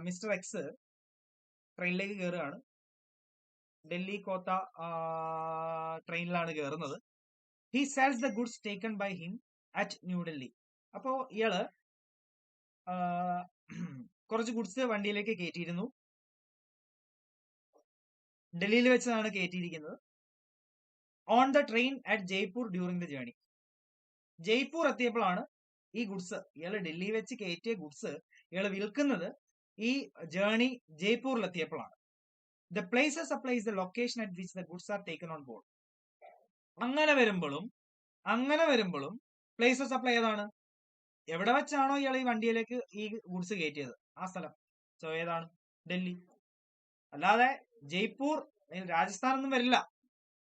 മിസ്റ്റർ എക്സ് ട്രെയിനിലേക്ക് കയറുകയാണ്. ഡൽഹി കോട്ട ട്രെയിനിലാണ് കയറുന്നത്. He sells the goods taken by him at New Delhi. അപ്പോ ഇയാള് കുറച്ച് ഗുഡ്സ് വണ്ടിയിലേക്ക് കയറ്റിയിരുന്നു. ഡൽഹിയിൽ വെച്ചാണ് കയറ്റിയിരിക്കുന്നത്. On the train at Jaipur during the journey. Jaipur എത്തിയപ്പോഴാണ് ഈ ഗുഡ്സ് ഇയാള് ഡൽഹി വെച്ച് കയറ്റിയ ഗുഡ്സ് ഇയാള് വിൽക്കുന്നത് ഈ ജേർണി ജയ്പൂരിൽ എത്തിയപ്പോഴാണ്. The place of supply is the location at which the goods are taken on board. അങ്ങനെ വരുമ്പോഴും പ്ലേസ് ഓഫ് സപ്ലൈ ഏതാണ്? എവിടെ വെച്ചാണോ ഇയാൾ ഈ വണ്ടിയിലേക്ക് ഈ ഗുഡ്സ് കയറ്റിയത് ആ സ്ഥലം. സോ ഏതാണ്? ഡൽഹി. അല്ലാതെ ജയ്പൂർ രാജസ്ഥാൻ ഒന്നും വരില്ല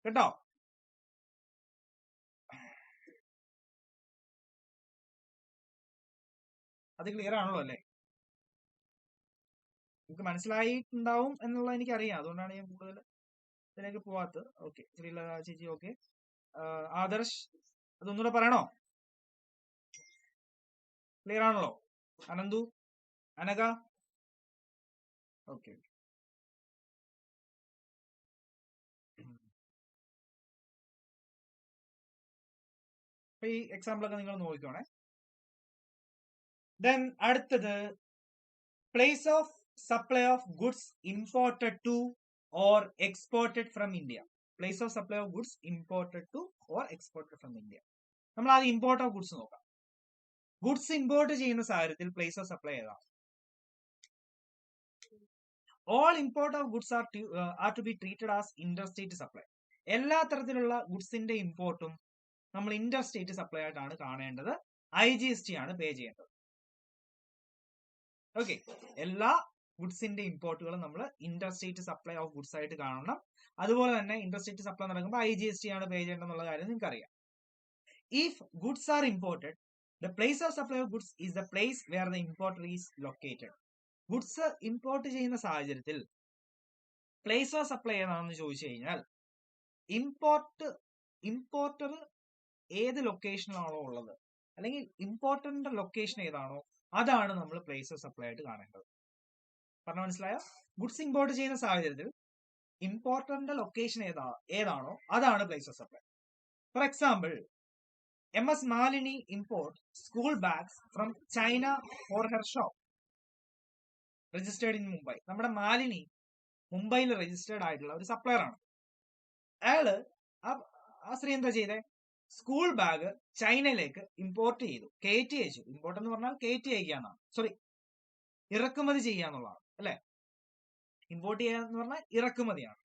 കേട്ടോ. അത് ക്ലിയർ ആണല്ലോ അല്ലേ? നിങ്ങൾക്ക് മനസ്സിലായിട്ടുണ്ടാവും എന്നുള്ള എനിക്കറിയാം. അതുകൊണ്ടാണ് ഞാൻ കൂടുതൽ ഇതിലേക്ക് പോവാത്തത്. ഓക്കെ, ശ്രീലത ചേച്ചി ഓക്കെ. ആദർശ് അതൊന്നുകൂടെ പറയണോ? ക്ലിയർ ആണല്ലോ? അനന്തു, അനഘ ഓക്കെ. അപ്പൊ ഈ എക്സാമ്പിൾ ഒക്കെ നിങ്ങൾ നോക്കിക്കോണേ. ദെൻ അടുത്തത് place of supply of goods imported to or exported from India. Place of supply of goods imported to or exported from India. നമ്മൾ ആദ്യം ഇമ്പോർട്ട് ഓഫ് ഗുഡ്സ് നോക്കാം. ഗുഡ്സ് ഇമ്പോർട്ട് ചെയ്യുന്ന സാഹചര്യത്തിൽ പ്ലേസ് ഓഫ് സപ്ലൈ ഏതാണ്? All import of goods are to be treated as interstate supply. എല്ലാ തരത്തിലുള്ള ഗുഡ്സിന്റെ ഇമ്പോർട്ടും നമ്മൾ interstate supply ആയിട്ടാണ് കാണേണ്ടത്. IGST ആണ് പേ ചെയ്യേണ്ടത്. ഓക്കെ, എല്ലാ ഗുഡ്സിന്റെ ഇമ്പോർട്ടുകളും നമ്മൾ ഇന്റർസ്റ്റേറ്റ് സപ്ലൈ ഓഫ് ഗുഡ്സ് ആയിട്ട് കാണണം. അതുപോലെ തന്നെ ഇന്റർസ്റ്റേറ്റ് സപ്ലൈ നടക്കുമ്പോൾ IGST ആണ് പേ ചെയ്യേണ്ടതെന്നുള്ള കാര്യം നിങ്ങൾക്ക് അറിയാം. If goods are imported, the place of supply of goods is the place where the importer is located. Goods import ചെയ്യുന്ന സാഹചര്യത്തിൽ പ്ലേസ് ഓഫ് സപ്ലൈ ഏതാണെന്ന് ചോദിച്ചു കഴിഞ്ഞാൽ ഇമ്പോർട്ടർ ഏത് ലൊക്കേഷനിലാണോ ഉള്ളത്, അല്ലെങ്കിൽ ഇമ്പോർട്ടറിന്റെ ലൊക്കേഷൻ ഏതാണോ അതാണ് നമ്മൾ പ്ലേസ് ഓഫ് സപ്ലൈ ആയിട്ട് കാണേണ്ടത്. പറഞ്ഞ മനസ്സിലായോ? ഗുഡ്സ് ഇമ്പോർട്ട് ചെയ്യുന്ന സാഹചര്യത്തിൽ ഇമ്പോർട്ടറിന്റെ ലൊക്കേഷൻ ഏതാണോ അതാണ് place of supply. For example, MS Malini import school bags from China for her shop. Registered in Mumbai. നമ്മുടെ മാലിനി മുംബൈയിൽ രജിസ്റ്റേർഡ് ആയിട്ടുള്ള ഒരു സപ്ലയർ ആണ്. അയാള് ആ സ്ത്രീ എന്താ ചെയ്തേ? സ്കൂൾ ബാഗ് ചൈനയിലേക്ക് ഇമ്പോർട്ട് ചെയ്തു, കയറ്റി അയച്ചു. ഇമ്പോർട്ട് എന്ന് പറഞ്ഞാൽ കയറ്റി അയക്കാന്നാണ്, സോറി ഇറക്കുമതി ചെയ്യാന്നുള്ളതാണ് അല്ലെ. ഇമ്പോർട്ട് ചെയ്യാന്ന് പറഞ്ഞാൽ ഇറക്കുമതിയാണ്.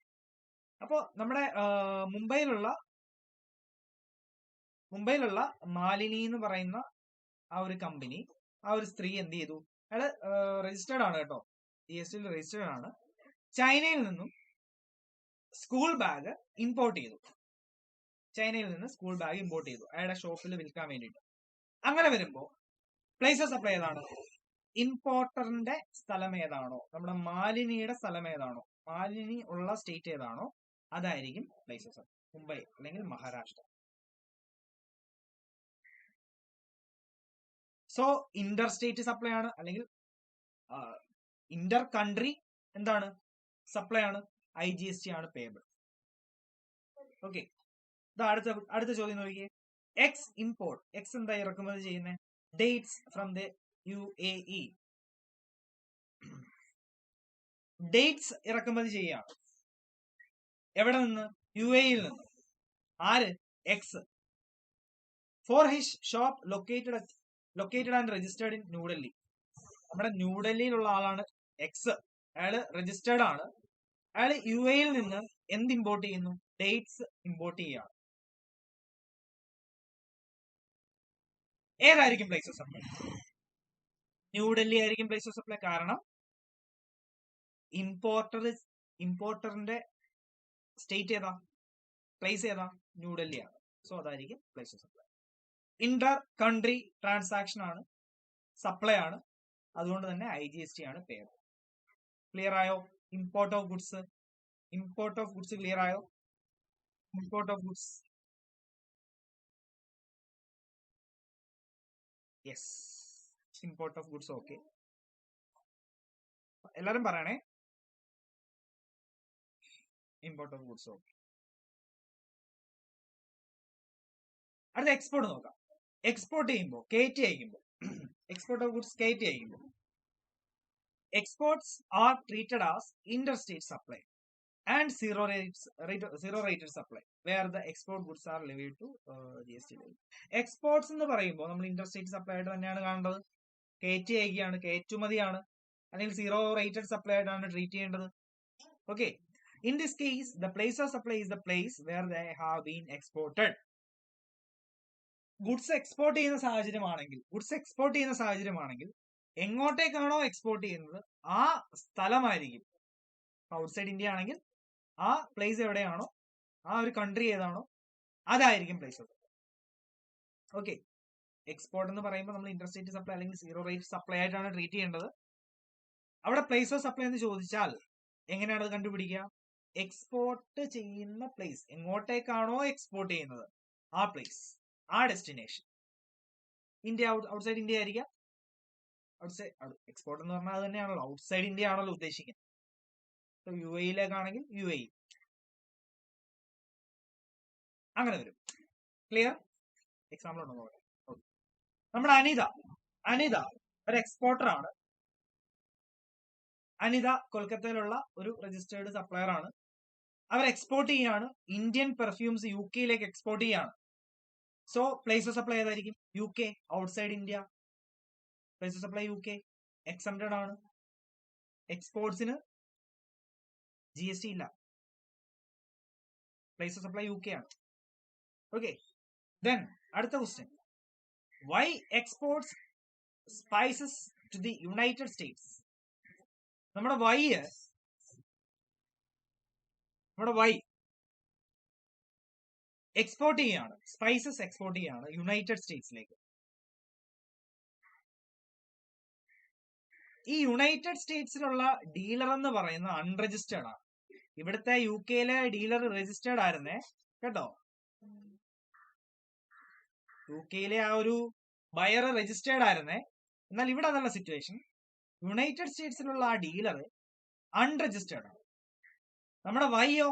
അപ്പോ നമ്മുടെ മുംബൈയിലുള്ള മാലിനി എന്ന് പറയുന്ന ആ ഒരു കമ്പനി, ആ ഒരു സ്ത്രീ എന്ത് ചെയ്തു? അയാള് രജിസ്റ്റേർഡ് ആണ് കേട്ടോ, GST രജിസ്റ്റേർഡ് ആണ്. ചൈനയിൽ നിന്നും സ്കൂൾ ബാഗ് ഇമ്പോർട്ട് ചെയ്തു. അയാളുടെ ഷോപ്പിൽ വിൽക്കാൻ വേണ്ടിയിട്ട്. അങ്ങനെ വരുമ്പോ പ്ലേസ് ഓഫ് സപ്ലൈ ഏതാണ്? ഇമ്പോർട്ടറിന്റെ സ്ഥലം ഏതാണോ, നമ്മുടെ മാലിനിയുടെ സ്ഥലം ഏതാണോ, മാലിനി ഉള്ള സ്റ്റേറ്റ് ഏതാണോ അതായിരിക്കും പ്ലേസ് ഓഫ് സപ്ലൈ. മുംബൈ അല്ലെങ്കിൽ Maharashtra. So Inter state supply ആണ്, അല്ലെങ്കിൽ ഇന്റർ കൺട്രി എന്താണ് സപ്ലൈ ആണ്, IGST ആണ് പേയബിൾ. ഓക്കെ, അടുത്ത ചോദ്യം നോക്കിയേ. എക്സ് ഇമ്പോർട്ട്, എക്സ് എന്താ ഇറക്കുമതി ചെയ്യുന്നത്? Dates from the UAE. Dates ഇറക്കുമതി ചെയ്യാണ്. എവിടെ നിന്ന്? UAE നിന്ന്. ആര്? X. For his shop located and registered in New Delhi. നമ്മുടെ ന്യൂഡൽഹിയിലുള്ള ആളാണ് എക്സ്. അയാള് രജിസ്റ്റേർഡ് ആണ്. അയാൾ UAE നിന്ന് എന്ത് ഇമ്പോർട്ട് ചെയ്യുന്നു? ഡേറ്റ്സ് ഇമ്പോർട്ട് ചെയ്യാണ്. ഏതായിരിക്കും പ്ലേസ് ഓഫ് സപ്ലൈ? ന്യൂഡൽഹി ആയിരിക്കും പ്ലേസ് ഓഫ് സപ്ലൈ. കാരണം ഇമ്പോർട്ടറിന്റെ സ്റ്റേറ്റ് ഏതാ, പ്ലേസ് ഏതാ? ന്യൂഡൽഹി ആണ്. സോ അതായിരിക്കും place of supply. Inter country transaction ആണ്, സപ്ലൈ ആണ്, അതുകൊണ്ട് തന്നെ IGST ആണ് പേയബിൾ. ക്ലിയർ ആയോ? ഇമ്പോർട്ട് ഓഫ് ഗുഡ്സ് ക്ലിയർ ആയോ? Import of goods, yes, import of goods. Okay, എല്ലാരും പറയണേ ഇമ്പോർട്ട് ഓഫ് ഗുഡ്സ്. ഓക്കെ, അടുത്ത എക്സ്പോർട്ട് നോക്കാം. എക്സ്പോർട്ട് ചെയ്യുമ്പോൾ കയറ്റി അയക്കുമ്പോൾ, എക്സ്പോർട്ട് ഓഫ് ഗുഡ്സ് കയറ്റി അയക്കുമ്പോൾ, exports are treated as interstate supply and zero rated supply where the export goods are levied to GST levy. Exports എന്ന് പറയുമ്പോൾ നമ്മൾ ഇന്റർസ്റ്റേറ്റ് സപ്ലൈ ആയിട്ട് തന്നെയാണ് കാണേണ്ടത്. കയറ്റി അയക്കുകയാണ്, കയറ്റുമതിയാണ്, അല്ലെങ്കിൽ സീറോ റേറ്റഡ് സപ്ലൈ ആയിട്ടാണ് ട്രീറ്റ് ചെയ്യേണ്ടത്. Okay, in this case the place of supply is the place where they have been exported. Goods export ചെയ്യുന്ന സാഹചര്യമാണെങ്കിൽ എങ്ങോട്ടേക്കാണോ എക്സ്പോർട്ട് ചെയ്യുന്നത് ആ സ്ഥലമായിരിക്കും. ഔട്ട്സൈഡ് ഇന്ത്യ ആണെങ്കിൽ ആ പ്ലേസ് എവിടെയാണോ, ആ ഒരു കൺട്രി ഏതാണോ അതായിരിക്കും place of supply. Okay, export എന്ന് പറയുമ്പോൾ നമ്മൾ ഇന്റർസ്റ്റേറ്റ് സപ്ലൈ അല്ലെങ്കിൽ സീറോ റേറ്റ് സപ്ലൈ ആയിട്ടാണ് ട്രീറ്റ് ചെയ്യേണ്ടത്. അവിടെ പ്ലേസ് ഓഫ് സപ്ലൈ എന്ന് ചോദിച്ചാൽ എങ്ങനെയാണ് അത് കണ്ടുപിടിക്കുക? എക്സ്പോർട്ട് ചെയ്യുന്ന പ്ലേസ്, എങ്ങോട്ടേക്കാണോ എക്സ്പോർട്ട് ചെയ്യുന്നത് ആ പ്ലേസ്, ആ ഡെസ്റ്റിനേഷൻ. ഇന്ത്യ ഔട്ട്സൈഡ് ഇന്ത്യ ആയിരിക്കാം. എക്സ്പോർട്ട് എന്ന് പറഞ്ഞാൽ അത് തന്നെയാണല്ലോ, ഔട്ട്സൈഡ് ഇന്ത്യ ആണല്ലോ ഉദ്ദേശിക്കുന്നത്. UAE-യിലേക്കാണെങ്കിൽ UAE, അങ്ങനെ വരും. ക്ലിയർ? എക്സാമ്പിൾ ഉണ്ടോ നോക്കാം. നമ്മുടെ അനിത ഒരു എക്സ്പോർട്ടർ ആണ്. അനിത കൊൽക്കത്തയിലുള്ള ഒരു രജിസ്റ്റേർഡ് സപ്ലയർ ആണ്. അവർ എക്സ്പോർട്ട് ചെയ്യാണ്, ഇന്ത്യൻ പെർഫ്യൂംസ് UK-യിലേക്ക് എക്സ്പോർട്ട് ചെയ്യാണ്. സോ പ്ലേസ് ഓഫ് സപ്ലൈ ഏതായിരിക്കും? UK, outside India. Place of supply UK, exempted ആണ്. എക്സ്പോർട്സിന് GST ഇല്ല. പ്ലേസ് ഓഫ് സപ്ലൈ UK ആണ്. ഓക്കെ, ദെൻ അടുത്ത question. Y exports spices to the United States? നമ്മുടെ വൈ എക്സ്പോർട്ട് ചെയ്യാണ്, സ്പൈസസ് എക്സ്പോർട്ട് ചെയ്യാണ് United സ്റ്റേറ്റ്സിലേക്ക്. ഈ യുണൈറ്റഡ് സ്റ്റേറ്റ്സിലുള്ള ഡീലർ എന്ന് പറയുന്നത് അൺരജിസ്റ്റേർഡ് ആണ്. ഇവിടുത്തെ UK-യിലെ ഡീലർ രജിസ്റ്റേർഡ് ആയിരുന്നേ കേട്ടോ. UK-യിലെ ആ ഒരു ബയർ രജിസ്റ്റേർഡ് ആയിരുന്നേ. എന്നാൽ ഇവിടെ അതല്ല സിറ്റുവേഷൻ. യുണൈറ്റഡ് സ്റ്റേറ്റ്സിലുള്ള ആ ഡീലർ അൺരജിസ്റ്റേർഡ് ആണ്. നമ്മുടെ വൈയോ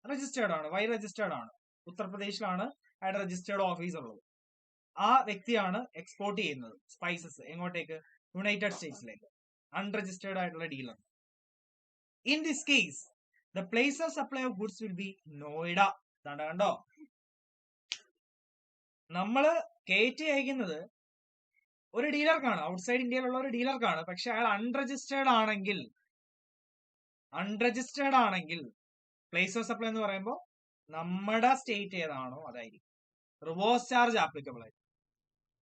രജിസ്റ്റേർഡ് ആണ്. വൈ രജിസ്റ്റേർഡ് ആണ്. ഉത്തർപ്രദേശിലാണ് അയാളുടെ രജിസ്റ്റേർഡ് ഓഫീസ് ഉള്ളത്. ആ വ്യക്തിയാണ് എക്സ്പോർട്ട് ചെയ്യുന്നത് സ്പൈസസ് എങ്ങോട്ടേക്ക്? യുണൈറ്റഡ് സ്റ്റേറ്റ്സിലേക്ക്. അൺരജിസ്റ്റേർഡ് ആയിട്ടുള്ള dealer. In this case the place of supply of goods will B Noida. കണ്ടോ, നമ്മള് കയറ്റി അയക്കുന്നത് ഒരു ഡീലർക്കാണ്, ഔട്ട്സൈഡ് ഇന്ത്യയിലുള്ള ഒരു ഡീലർക്കാണ്. പക്ഷെ അയാൾ അൺരജിസ്റ്റേർഡ് ആണെങ്കിൽ പ്ലേസ് ഓഫ് സപ്ലൈ എന്ന് പറയുമ്പോൾ നമ്മുടെ സ്റ്റേറ്റ് ഏതാണോ അതായിരിക്കും. റിവേഴ്സ് ചാർജ് ആപ്ലിക്കബിൾ ആയിരിക്കും.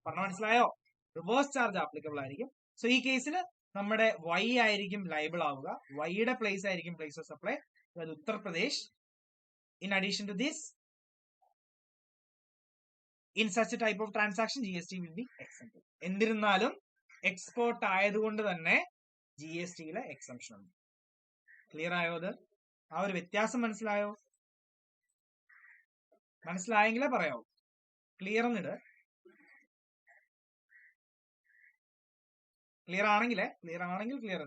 പറഞ്ഞ മനസ്സിലായോ? റിവേഴ്സ് ചാർജ് ആപ്ലിക്കബിൾ ആയിരിക്കും. സോ ഈ കേസിൽ നമ്മുടെ വൈ ആയിരിക്കും ലൈബിൾ ആവുക. വൈയുടെ പ്ലേസ് ആയിരിക്കും പ്ലേസ് ഓഫ് സപ്ലൈ, അതായത് Uttar Pradesh. In addition to this, in such type of transaction GST will be exempted. എന്നിരുന്നാലും എക്സ്പോർട്ട് ആയതുകൊണ്ട് തന്നെ GST-യിലെ എക്സംപ്ഷൻ ഉണ്ട്. ക്ലിയർ ആയോ? അത് ആ ഒരു വ്യത്യാസം മനസ്സിലായോ? മനസ്സിലായെങ്കിലേ പറയാവൂ. ക്ലിയർ എന്നിട്. ക്ലിയർ ആണെങ്കിൽ ക്ലിയർ